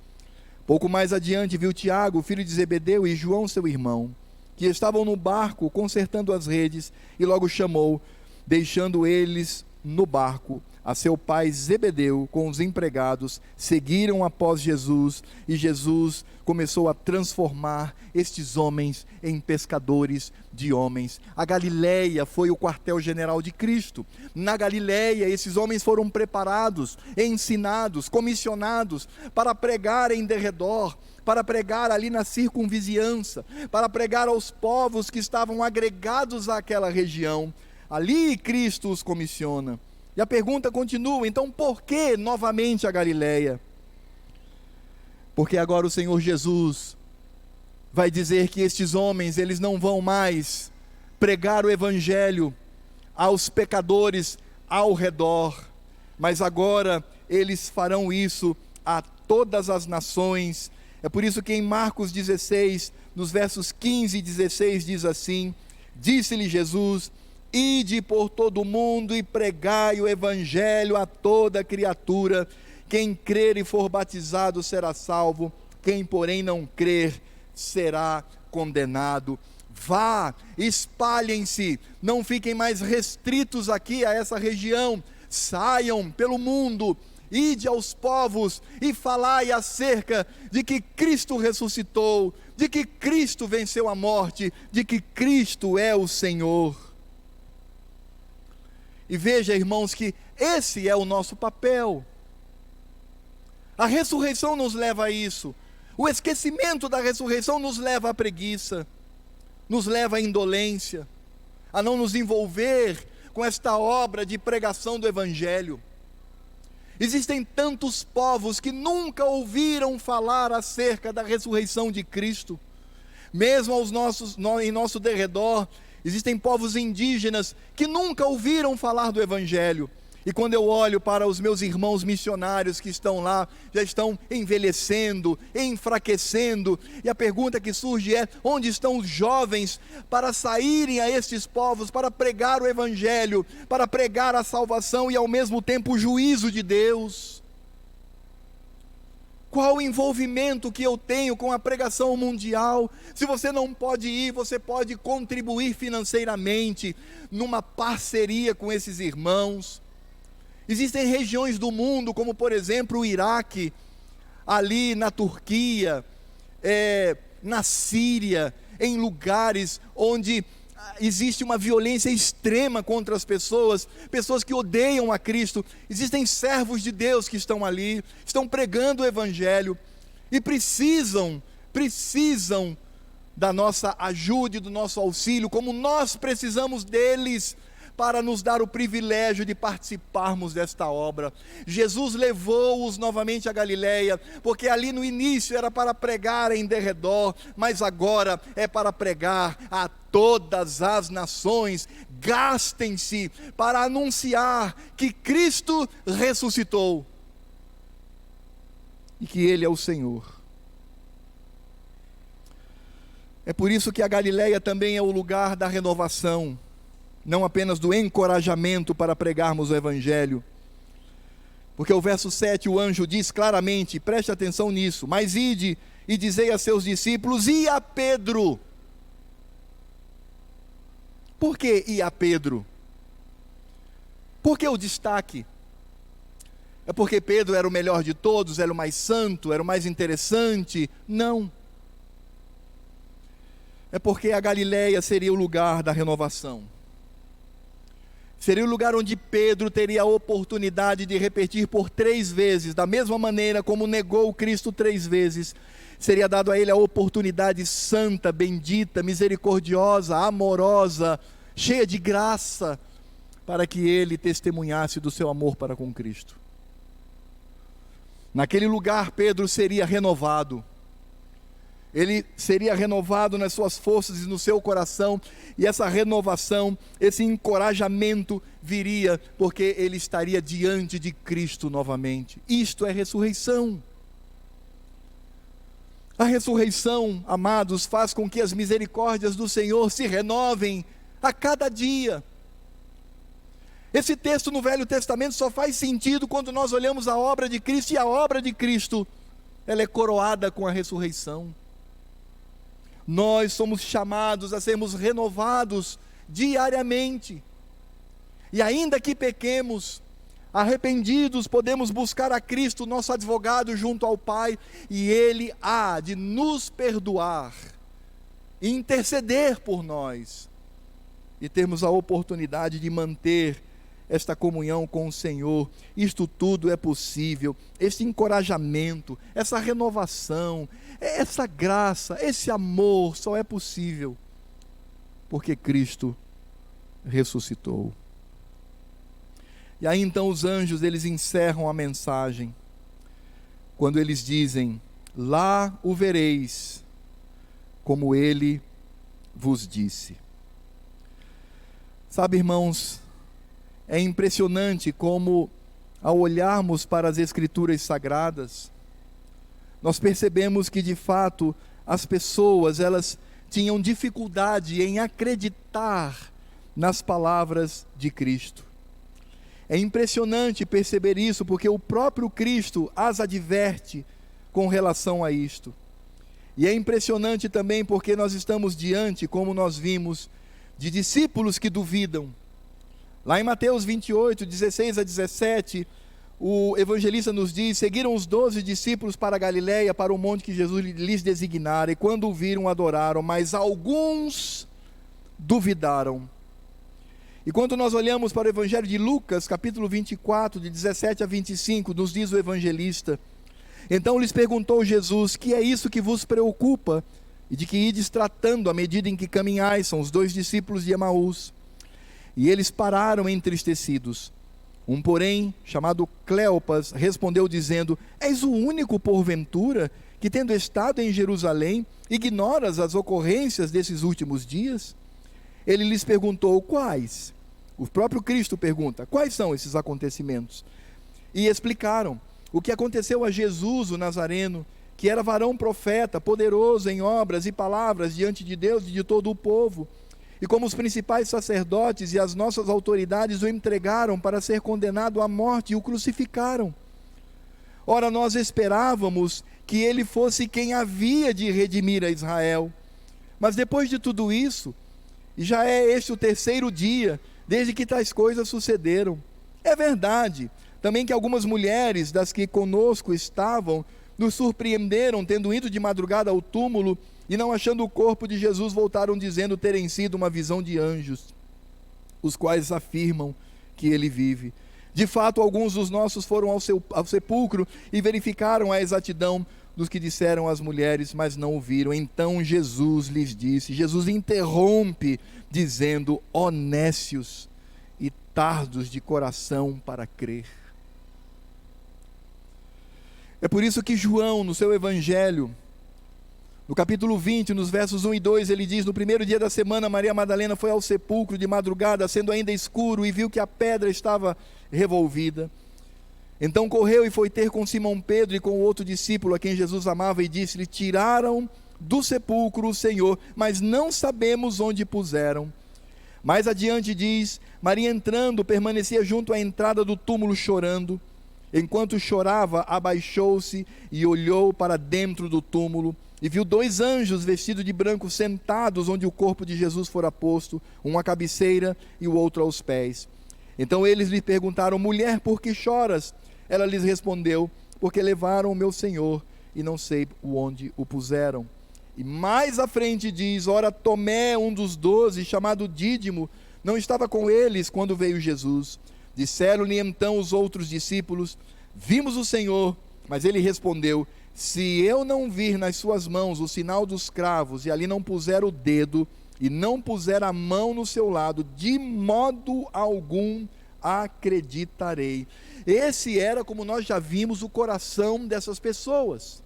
[SPEAKER 1] Pouco mais adiante viu Tiago, filho de Zebedeu, e João seu irmão, que estavam no barco consertando as redes, e logo chamou, deixando eles no barco, a seu pai Zebedeu com os empregados, seguiram após Jesus, e Jesus começou a transformar estes homens em pescadores de homens. A Galileia foi o quartel-general de Cristo. Na Galileia, esses homens foram preparados, ensinados, comissionados para pregar em derredor, para pregar ali na circunvizinhança, para pregar aos povos que estavam agregados àquela região. Ali Cristo os comissiona. E a pergunta continua: então por que novamente a Galileia? Porque agora o Senhor Jesus vai dizer que estes homens, eles não vão mais pregar o evangelho aos pecadores ao redor, mas agora eles farão isso a todas as nações. É por isso que em Marcos 16, nos versos 15 e 16 diz assim: disse-lhe Jesus: ide por todo o mundo e pregai o evangelho a toda criatura. Quem crer e for batizado será salvo, quem porém não crer será condenado. Vá, espalhem-se, não fiquem mais restritos aqui a essa região, saiam pelo mundo, ide aos povos e falai acerca de que Cristo ressuscitou, de que Cristo venceu a morte, de que Cristo é o Senhor. E veja, irmãos, que esse é o nosso papel. A ressurreição nos leva a isso. O esquecimento da ressurreição nos leva à preguiça, nos leva à indolência, a não nos envolver com esta obra de pregação do Evangelho. Existem tantos povos que nunca ouviram falar acerca da ressurreição de Cristo. Mesmo em nosso derredor, existem povos indígenas que nunca ouviram falar do Evangelho. E quando eu olho para os meus irmãos missionários que estão lá, já estão envelhecendo, enfraquecendo, e a pergunta que surge é: onde estão os jovens para saírem a estes povos, para pregar o Evangelho, para pregar a salvação e ao mesmo tempo o juízo de Deus? Qual o envolvimento que eu tenho com a pregação mundial? Se você não pode ir, você pode contribuir financeiramente, numa parceria com esses irmãos. Existem regiões do mundo, como por exemplo o Iraque, ali na Turquia, na Síria, em lugares onde existe uma violência extrema contra as pessoas que odeiam a Cristo. Existem servos de Deus que estão ali, estão pregando o Evangelho, e precisam da nossa ajuda e do nosso auxílio, como nós precisamos deles, para nos dar o privilégio de participarmos desta obra. Jesus levou-os novamente a Galileia, porque ali no início era para pregar em derredor, mas agora é para pregar a todas as nações. Gastem-se para anunciar que Cristo ressuscitou e que Ele é o Senhor. É por isso que a Galileia também é o lugar da renovação, não apenas do encorajamento para pregarmos o Evangelho. Porque o verso 7, o anjo diz claramente, preste atenção nisso: mas ide e dizei a seus discípulos e a Pedro. Por que e a Pedro? Por que o destaque? É porque Pedro era o melhor de todos, era o mais santo, era o mais interessante? Não. É porque a Galileia seria o lugar da renovação. Seria o lugar onde Pedro teria a oportunidade de repetir por 3 vezes, da mesma maneira como negou o Cristo 3 vezes, seria dado a ele a oportunidade santa, bendita, misericordiosa, amorosa, cheia de graça, para que ele testemunhasse do seu amor para com Cristo. Naquele lugar Pedro seria renovado. Ele seria renovado nas suas forças e no seu coração, e essa renovação, esse encorajamento viria porque ele estaria diante de Cristo novamente. Isto é ressurreição. A ressurreição, amados, faz com que as misericórdias do Senhor se renovem a cada dia. Esse texto no Velho Testamento só faz sentido quando nós olhamos a obra de Cristo, e a obra de Cristo, ela é coroada com a ressurreição. Nós somos chamados a sermos renovados diariamente, e ainda que pequemos, arrependidos, podemos buscar a Cristo, nosso advogado, junto ao Pai, e Ele há de nos perdoar, e interceder por nós, e termos a oportunidade de manter esta comunhão com o Senhor. Isto tudo é possível, este encorajamento, essa renovação, essa graça, esse amor só é possível porque Cristo ressuscitou. E aí então os anjos, eles encerram a mensagem quando eles dizem: lá o vereis, como ele vos disse. Sabe, irmãos, é impressionante como, ao olharmos para as Escrituras Sagradas, nós percebemos que de fato as pessoas, elas tinham dificuldade em acreditar nas palavras de Cristo. É impressionante perceber isso, porque o próprio Cristo as adverte com relação a isto. E é impressionante também porque nós estamos diante, como nós vimos, de discípulos que duvidam. Lá em Mateus 28, 16 a 17, o evangelista nos diz: seguiram os 12 discípulos para a Galiléia, para o monte que Jesus lhes designara, e quando o viram, adoraram, mas alguns duvidaram. E quando nós olhamos para o evangelho de Lucas, capítulo 24, de 17 a 25, nos diz o evangelista: então lhes perguntou Jesus: que é isso que vos preocupa, e de que ides tratando à medida em que caminhais? São os 2 discípulos de Emaús. E eles pararam entristecidos. Um, porém, chamado Cleopas, respondeu dizendo: és o único, porventura, que tendo estado em Jerusalém, ignoras as ocorrências desses últimos dias? Ele lhes perguntou: quais? O próprio Cristo pergunta: quais são esses acontecimentos? E explicaram o que aconteceu a Jesus, o Nazareno, que era varão profeta, poderoso em obras e palavras diante de Deus e de todo o povo. E como os principais sacerdotes e as nossas autoridades o entregaram para ser condenado à morte e o crucificaram. Ora, nós esperávamos que ele fosse quem havia de redimir a Israel. Mas depois de tudo isso, e já é este o 3º dia desde que tais coisas sucederam. É verdade também que algumas mulheres das que conosco estavam nos surpreenderam, tendo ido de madrugada ao túmulo e não achando o corpo de Jesus, voltaram dizendo terem sido uma visão de anjos, os quais afirmam que ele vive. De fato, alguns dos nossos foram ao sepulcro e verificaram a exatidão dos que disseram as mulheres, mas não o viram. Então Jesus lhes disse, Jesus interrompe dizendo: ó nécios e tardos de coração para crer. É por isso que João, no seu evangelho, no capítulo 20, nos versos 1 e 2, ele diz: no primeiro dia da semana, Maria Madalena foi ao sepulcro de madrugada, sendo ainda escuro, e viu que a pedra estava revolvida. Então correu e foi ter com Simão Pedro e com o outro discípulo a quem Jesus amava, e disse-lhe: tiraram do sepulcro o Senhor, mas não sabemos onde puseram. Mais adiante diz: Maria, entrando, permanecia junto à entrada do túmulo chorando. Enquanto chorava, abaixou-se e olhou para dentro do túmulo, e viu 2 anjos vestidos de branco sentados onde o corpo de Jesus fora posto, um à cabeceira e o outro aos pés. Então eles lhe perguntaram: mulher, por que choras? Ela lhes respondeu: porque levaram o meu Senhor e não sei onde o puseram. E mais à frente diz: ora, Tomé, um dos 12, chamado Dídimo, não estava com eles quando veio Jesus. Disseram-lhe então os outros discípulos: vimos o Senhor. Mas ele respondeu: se eu não vir nas suas mãos o sinal dos cravos, e ali não puser o dedo, e não puser a mão no seu lado, de modo algum acreditarei. Esse era, como nós já vimos, o coração dessas pessoas,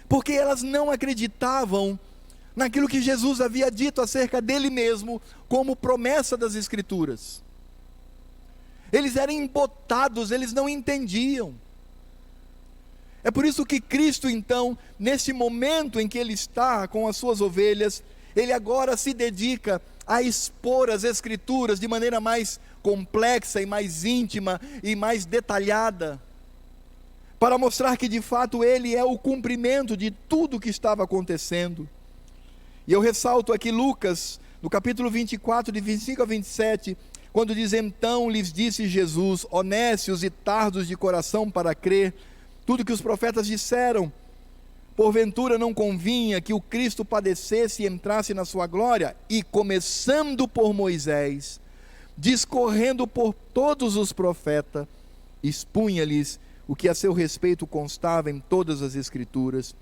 [SPEAKER 1] porque elas não acreditavam naquilo que Jesus havia dito acerca dele mesmo, como promessa das Escrituras. Eles eram embotados, eles não entendiam. É por isso que Cristo, então, nesse momento em que ele está com as suas ovelhas, ele agora se dedica a expor as Escrituras de maneira mais complexa e mais íntima e mais detalhada, para mostrar que de fato ele é o cumprimento de tudo o que estava acontecendo. E eu ressalto aqui Lucas, no capítulo 24, de 25 a 27, quando diz: então lhes disse Jesus: ó nécios e tardos de coração para crer tudo que os profetas disseram, porventura não convinha que o Cristo padecesse e entrasse na sua glória? E começando por Moisés, discorrendo por todos os profetas, expunha-lhes o que a seu respeito constava em todas as Escrituras.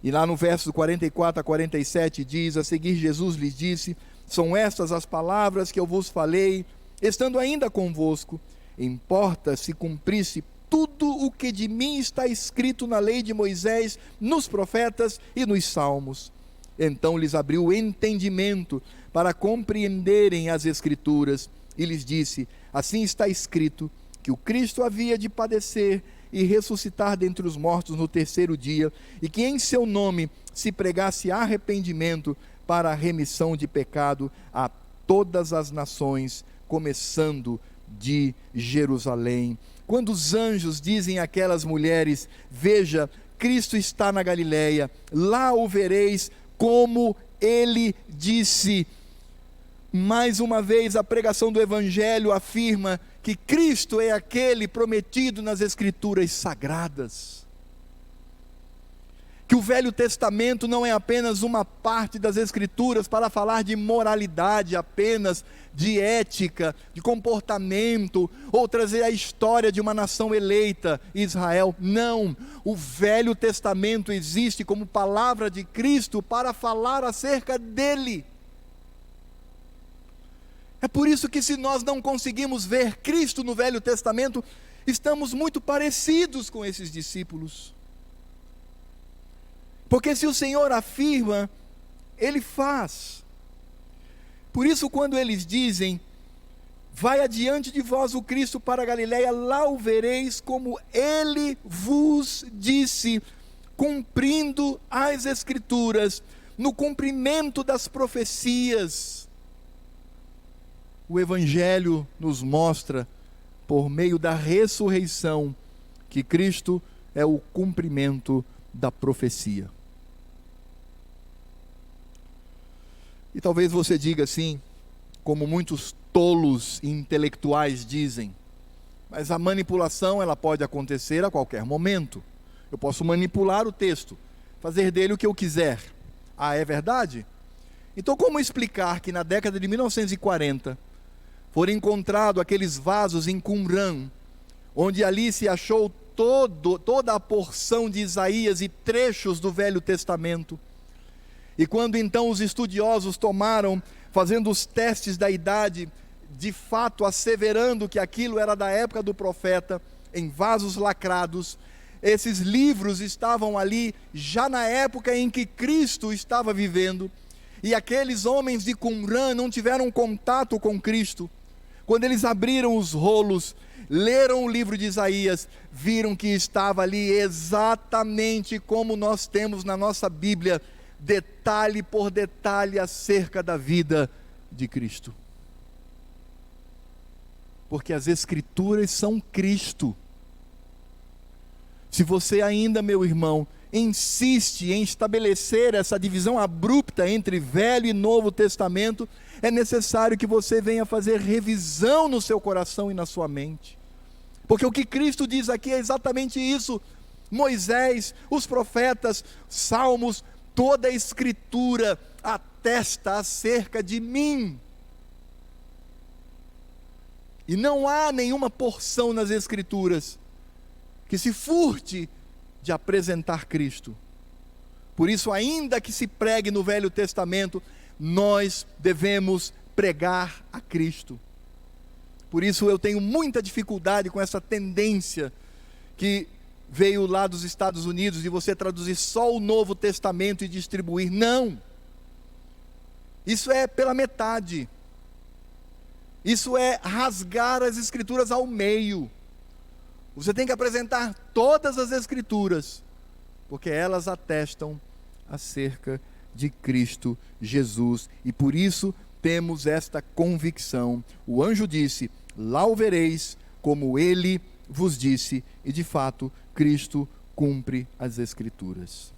[SPEAKER 1] E lá no verso 44 a 47 diz: a seguir Jesus lhes disse: são estas as palavras que eu vos falei, estando ainda convosco. Importa se cumprisse tudo o que de mim está escrito na lei de Moisés, nos profetas e nos salmos. Então lhes abriu o entendimento para compreenderem as Escrituras, e lhes disse: assim está escrito, que o Cristo havia de padecer e ressuscitar dentre os mortos no 3º dia, e que em seu nome se pregasse arrependimento para a remissão de pecado a todas as nações, começando de Jerusalém. Quando os anjos dizem àquelas mulheres: veja, Cristo está na Galileia, lá o vereis como ele disse. Mais uma vez, a pregação do Evangelho afirma que Cristo é aquele prometido nas Escrituras sagradas. Que o Velho Testamento não é apenas uma parte das Escrituras para falar de moralidade apenas, de ética, de comportamento, ou trazer a história de uma nação eleita, Israel. Não, o Velho Testamento existe como palavra de Cristo para falar acerca dele. É por isso que, se nós não conseguimos ver Cristo no Velho Testamento, estamos muito parecidos com esses discípulos. Porque se o Senhor afirma, Ele faz. Por isso, quando eles dizem: vai adiante de vós o Cristo para a Galileia, lá o vereis como Ele vos disse, cumprindo as Escrituras, no cumprimento das profecias. O Evangelho nos mostra, por meio da ressurreição, que Cristo é o cumprimento da profecia. E talvez você diga assim, como muitos tolos intelectuais dizem: mas a manipulação, ela pode acontecer a qualquer momento. Eu posso manipular o texto, fazer dele o que eu quiser. Ah, é verdade? Então, como explicar que na década de 1940 foram encontrados aqueles vasos em Qumran, onde ali se achou toda a porção de Isaías e trechos do Velho Testamento? E quando então os estudiosos tomaram, fazendo os testes da idade, de fato asseverando que aquilo era da época do profeta, em vasos lacrados, esses livros estavam ali já na época em que Cristo estava vivendo, e aqueles homens de Qumran não tiveram contato com Cristo. Quando eles abriram os rolos, leram o livro de Isaías, viram que estava ali exatamente como nós temos na nossa Bíblia, detalhe por detalhe acerca da vida de Cristo. Porque as Escrituras são Cristo. Se você ainda, meu irmão, insiste em estabelecer essa divisão abrupta entre Velho e Novo Testamento, é necessário que você venha fazer revisão no seu coração e na sua mente. Porque o que Cristo diz aqui é exatamente isso. Moisés, os profetas, Salmos, toda a Escritura atesta acerca de mim. E não há nenhuma porção nas Escrituras que se furte de apresentar Cristo. Por isso, ainda que se pregue no Velho Testamento, nós devemos pregar a Cristo. Por isso eu tenho muita dificuldade com essa tendência que veio lá dos Estados Unidos, de você traduzir só o Novo Testamento e distribuir. Não! Isso é pela metade. Isso é rasgar as Escrituras ao meio. Você tem que apresentar todas as Escrituras, porque elas atestam acerca de Cristo Jesus, e por isso temos esta convicção. O anjo disse: lá o vereis como ele vos disse, e de fato Cristo cumpre as Escrituras.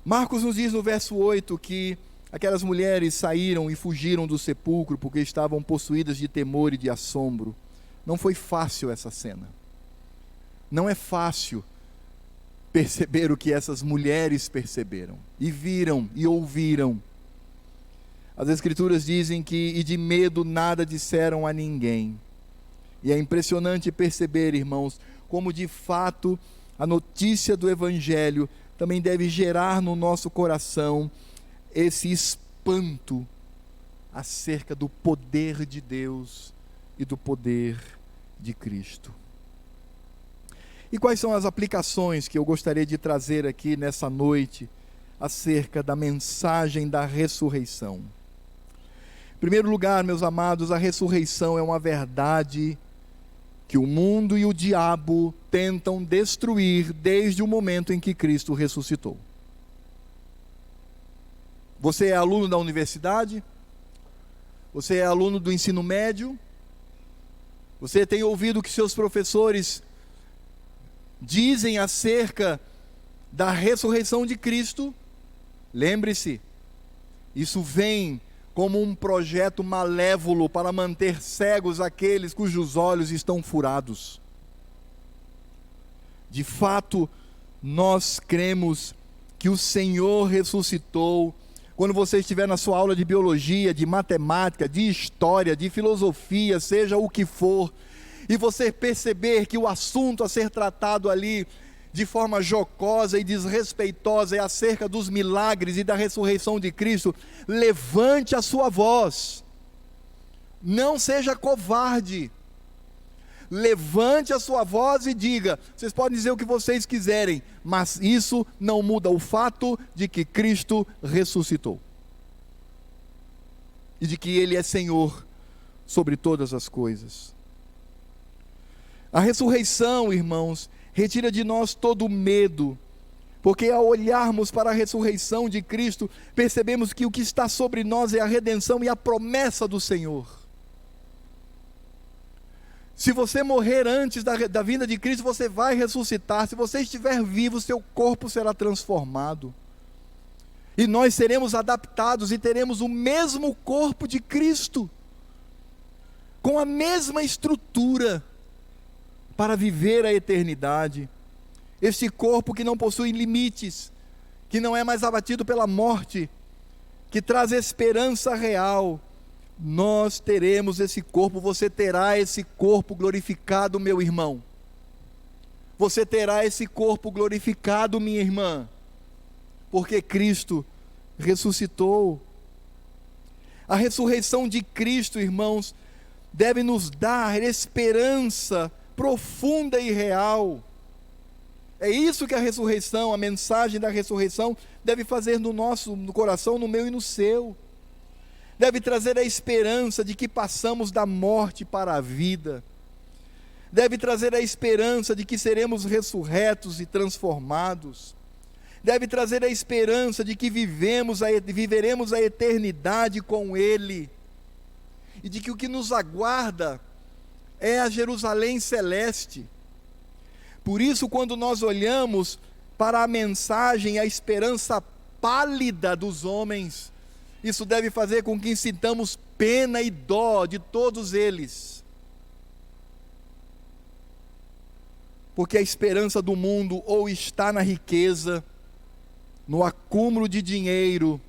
[SPEAKER 1] Marcos nos diz no verso 8 que aquelas mulheres saíram e fugiram do sepulcro porque estavam possuídas de temor e de assombro. Não foi fácil essa cena. Não é fácil perceber o que essas mulheres perceberam, e viram, e ouviram. As Escrituras dizem que, e de medo nada disseram a ninguém. E é impressionante perceber, irmãos, como de fato a notícia do Evangelho também deve gerar no nosso coração esse espanto acerca do poder de Deus e do poder de Cristo. E quais são as aplicações que eu gostaria de trazer aqui nessa noite acerca da mensagem da ressurreição? Em primeiro lugar, meus amados, a ressurreição é uma verdade que o mundo e o diabo tentam destruir desde o momento em que Cristo ressuscitou. Você é aluno da universidade? Você é aluno do ensino médio? Você tem ouvido o que seus professores dizem acerca da ressurreição de Cristo? Lembre-se, isso vem como um projeto malévolo para manter cegos aqueles cujos olhos estão furados. De fato, nós cremos que o Senhor ressuscitou. Quando você estiver na sua aula de biologia, de matemática, de história, de filosofia, seja o que for, e você perceber que o assunto a ser tratado ali de forma jocosa e desrespeitosa é acerca dos milagres e da ressurreição de Cristo, levante a sua voz, não seja covarde, levante a sua voz e diga: vocês podem dizer o que vocês quiserem, mas isso não muda o fato de que Cristo ressuscitou, e de que Ele é Senhor sobre todas as coisas. A ressurreição, irmãos, retira de nós todo o medo, porque ao olharmos para a ressurreição de Cristo, percebemos que o que está sobre nós é a redenção e a promessa do Senhor. Se você morrer antes da vinda de Cristo, você vai ressuscitar. Se você estiver vivo, seu corpo será transformado, e nós seremos adaptados e teremos o mesmo corpo de Cristo, com a mesma estrutura, para viver a eternidade. Este corpo que não possui limites, que não é mais abatido pela morte, que traz esperança real. Nós teremos esse corpo, você terá esse corpo glorificado, meu irmão. Você terá esse corpo glorificado, minha irmã, porque Cristo ressuscitou. A ressurreição de Cristo, irmãos, deve nos dar esperança profunda e real. É isso que a ressurreição, a mensagem da ressurreição deve fazer no coração, no meu e no seu. Deve trazer a esperança de que passamos da morte para a vida. Deve trazer a esperança de que seremos ressurretos e transformados. Deve trazer a esperança de que viveremos a eternidade com Ele. E de que o que nos aguarda é a Jerusalém celeste. Por isso, quando nós olhamos para a mensagem, a esperança pálida dos homens, isso deve fazer com que sintamos pena e dó de todos eles. Porque a esperança do mundo ou está na riqueza, no acúmulo de dinheiro,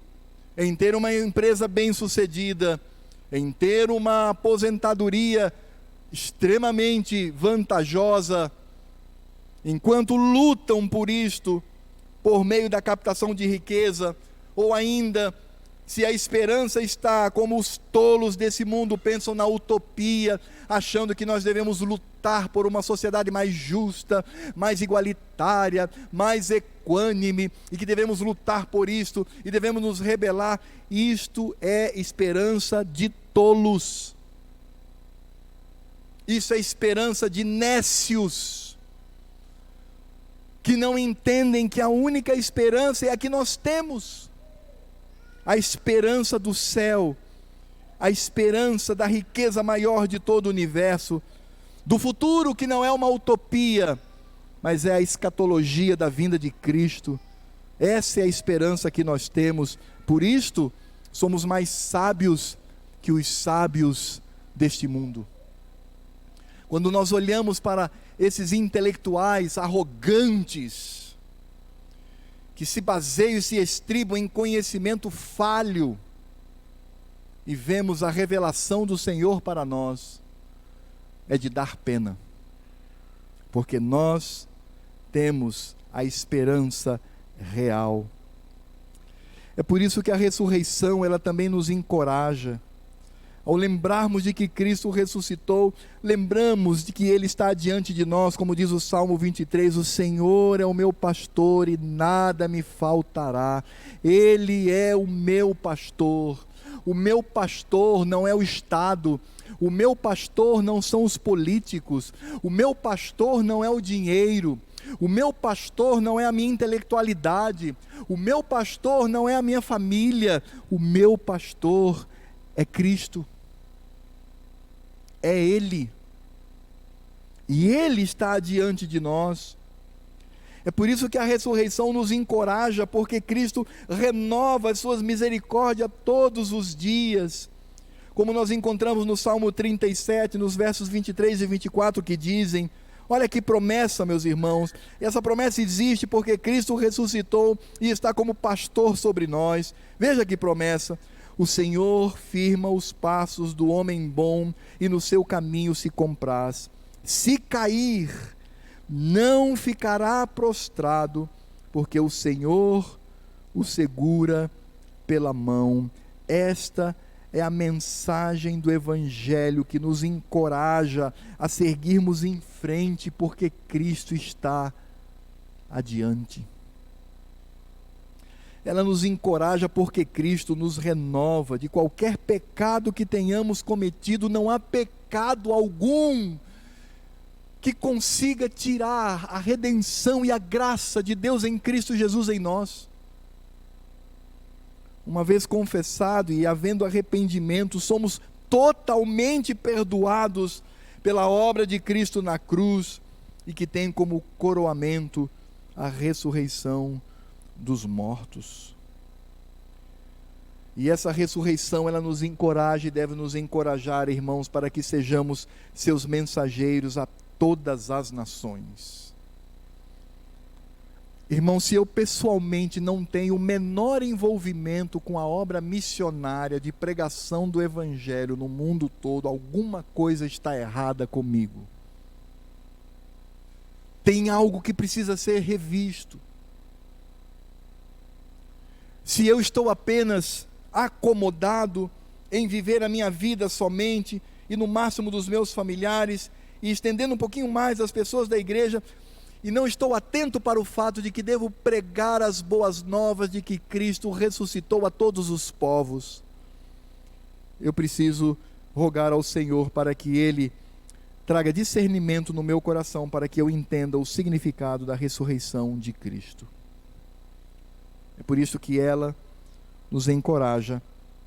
[SPEAKER 1] em ter uma empresa bem-sucedida, em ter uma aposentadoria extremamente vantajosa, enquanto lutam por isto, por meio da captação de riqueza, ou ainda, se a esperança está como os tolos desse mundo pensam na utopia, achando que nós devemos lutar por uma sociedade mais justa, mais igualitária, mais equânime, e que devemos lutar por isto, e devemos nos rebelar. Isto é esperança de tolos. Isso é esperança de nécios, que não entendem que a única esperança é a que nós temos, a esperança do céu, a esperança da riqueza maior de todo o universo, do futuro que não é uma utopia, mas é a escatologia da vinda de Cristo. Essa é a esperança que nós temos. Por isto, somos mais sábios que os sábios deste mundo. Quando nós olhamos para esses intelectuais arrogantes, que se baseiam e se estribam em conhecimento falho, e vemos a revelação do Senhor para nós, é de dar pena, porque nós temos a esperança real. É por isso que a ressurreição, ela também nos encoraja. Ao lembrarmos de que Cristo ressuscitou, lembramos de que Ele está diante de nós, como diz o Salmo 23, o Senhor é o meu pastor e nada me faltará. Ele é o meu pastor. O meu pastor não é o Estado, o meu pastor não são os políticos, o meu pastor não é o dinheiro, O meu pastor não é a minha intelectualidade, o meu pastor não é a minha família, o meu pastor é Cristo. É Ele. E Ele está diante de nós. É por isso que a ressurreição nos encoraja, porque Cristo renova as suas misericórdias todos os dias. Como nós encontramos no Salmo 37, nos versos 23 e 24, que dizem: olha que promessa, meus irmãos. Essa promessa existe porque Cristo ressuscitou e está como pastor sobre nós. Veja que promessa: o Senhor firma os passos do homem bom e no seu caminho se compraz. Se cair, não ficará prostrado, porque o Senhor o segura pela mão. Esta é a mensagem do Evangelho que nos encoraja a seguirmos em frente, porque Cristo está adiante. Ela nos encoraja porque Cristo nos renova de qualquer pecado que tenhamos cometido. Não há pecado algum que consiga tirar a redenção e a graça de Deus em Cristo Jesus em nós. Uma vez confessado e havendo arrependimento, somos totalmente perdoados pela obra de Cristo na cruz, e que tem como coroamento a ressurreição dos mortos. E essa ressurreição, ela nos encoraja e deve nos encorajar, irmãos, para que sejamos seus mensageiros a todas as nações. Irmão, se eu pessoalmente não tenho o menor envolvimento com a obra missionária de pregação do Evangelho no mundo todo, alguma coisa está errada comigo. Tem algo que precisa ser revisto. Se eu estou apenas acomodado em viver a minha vida somente, e no máximo dos meus familiares, e estendendo um pouquinho mais as pessoas da igreja, e não estou atento para o fato de que devo pregar as boas novas de que Cristo ressuscitou a todos os povos, eu preciso rogar ao Senhor para que Ele traga discernimento no meu coração, para que eu entenda o significado da ressurreição de Cristo. É por isso que ela nos encoraja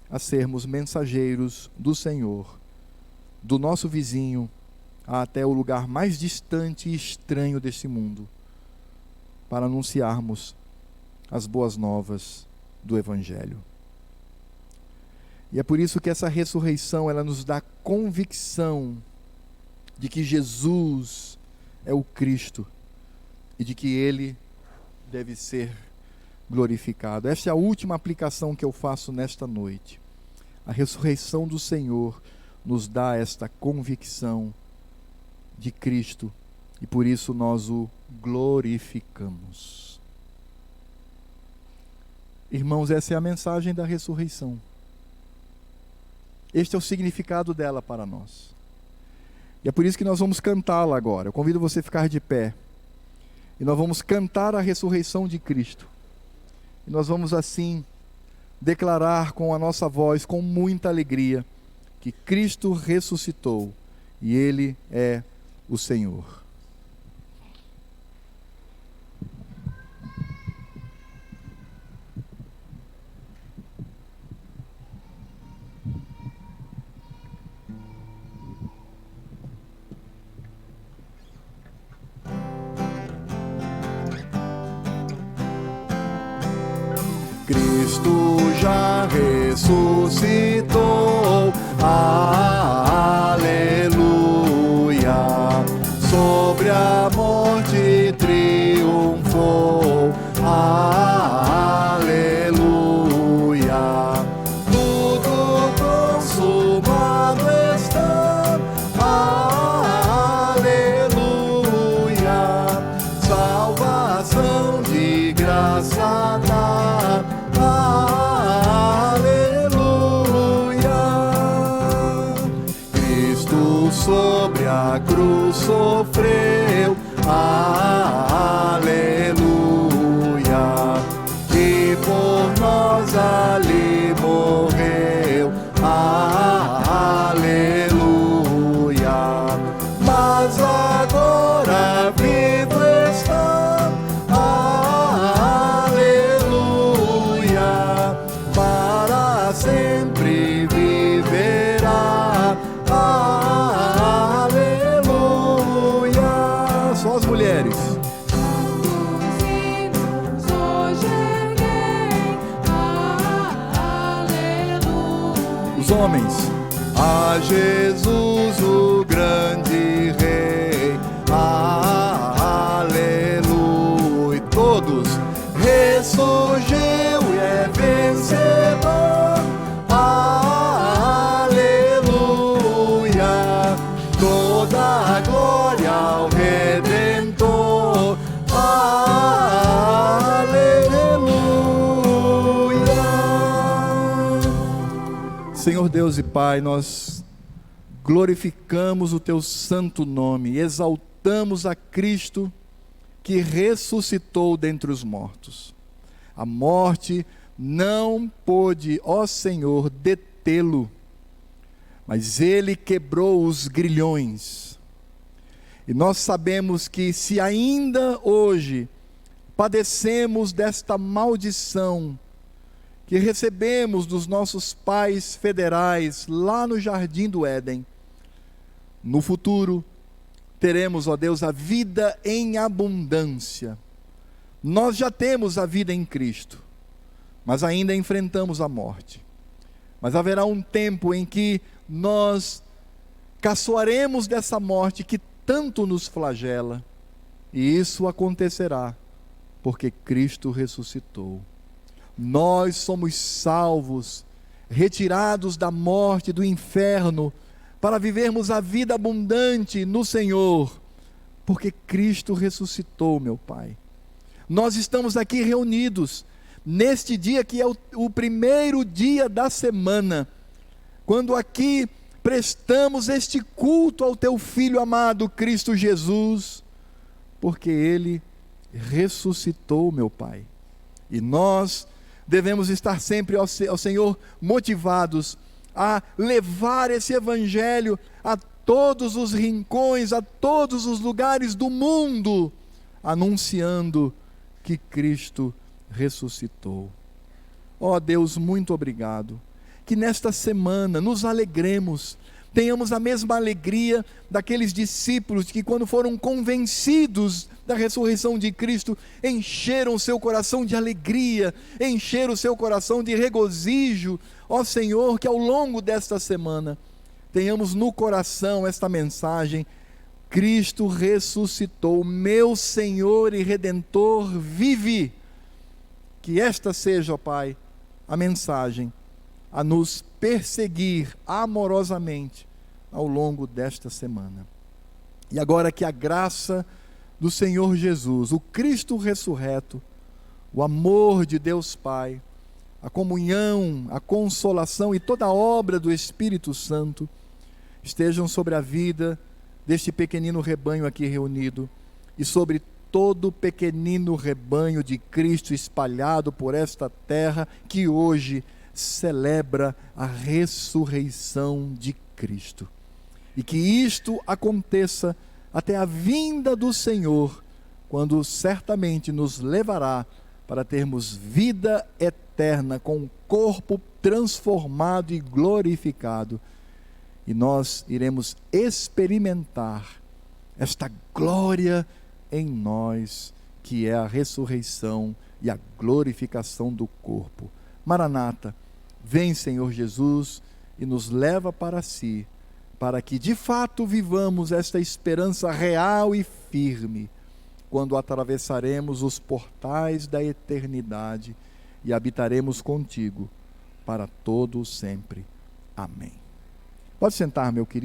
[SPEAKER 1] a sermos mensageiros do Senhor, do nosso vizinho, até o lugar mais distante e estranho deste mundo, para anunciarmos as boas novas do Evangelho. E é por isso que essa ressurreição, ela nos dá convicção de que Jesus é o Cristo e de que Ele deve ser glorificado. Esta é a última aplicação que eu faço nesta noite. A ressurreição do Senhor nos dá esta convicção de Cristo, e por isso nós o glorificamos. Irmãos, essa é a mensagem da ressurreição. Este é o significado dela para nós. E é por isso que nós vamos cantá-la agora. Eu convido você a ficar de pé. E nós vamos cantar a ressurreição de Cristo. E nós vamos assim declarar com a nossa voz, com muita alegria, que Cristo ressuscitou e Ele é o Senhor. Cristo já ressuscitou, aleluia, sobre a morte triunfou, aleluia, tudo consumado está, aleluia, salvação de graça dá. Sobre a cruz sofreu, aleluia, e por nós ali morreu, aleluia, mas agora vivo está. mulheres. Os homens. A Jesus o grande Rei, aleluia. Todos. Ressurgiu e é vencedor, aleluia. Toda a glória ao Redentor, aleluia. Senhor Deus e Pai, nós glorificamos o Teu santo nome, exaltamos a Cristo que ressuscitou dentre os mortos. A morte não pôde, ó Senhor, detê-lo, mas Ele quebrou os grilhões. E nós sabemos que se ainda hoje padecemos desta maldição que recebemos dos nossos pais federais lá no Jardim do Éden, no futuro teremos, ó Deus, a vida em abundância. Nós já temos a vida em Cristo, mas ainda enfrentamos a morte. Mas haverá um tempo em que nós caçoaremos dessa morte que tanto nos flagela, e isso acontecerá porque Cristo ressuscitou. Nós somos salvos, retirados da morte, do inferno, para vivermos a vida abundante no Senhor, porque Cristo ressuscitou, meu Pai. Nós estamos aqui reunidos, neste dia que é o primeiro dia da semana, quando aqui prestamos este culto ao Teu Filho amado, Cristo Jesus, porque Ele ressuscitou, meu Pai. E nós devemos estar sempre ao Senhor motivados a levar esse evangelho a todos os rincões, a todos os lugares do mundo, anunciando que Cristo ressuscitou. Ó Deus, muito obrigado. Que nesta semana nos alegremos, tenhamos a mesma alegria daqueles discípulos que, quando foram convencidos da ressurreição de Cristo, encheram o seu coração de alegria, encheram o seu coração de regozijo. Ó Senhor, que ao longo desta semana tenhamos no coração esta mensagem: Cristo ressuscitou, meu Senhor e Redentor vive. Que esta seja, ó Pai, a mensagem a nos perseguir amorosamente ao longo desta semana. E agora que a graça do Senhor Jesus, o Cristo ressurreto, o amor de Deus Pai, a comunhão, a consolação e toda a obra do Espírito Santo estejam sobre a vida deste pequenino rebanho aqui reunido e sobre todo o pequenino rebanho de Cristo espalhado por esta terra que hoje celebra a ressurreição de Cristo. E que isto aconteça até a vinda do Senhor, quando certamente nos levará para termos vida eterna, com o corpo transformado e glorificado. E nós iremos experimentar esta glória em nós, que é a ressurreição e a glorificação do corpo. Maranata, vem, Senhor Jesus, e nos leva para si, para que de fato vivamos esta esperança real e firme, quando atravessaremos os portais da eternidade e habitaremos contigo para todo o sempre. Amém. Pode sentar, meu querido.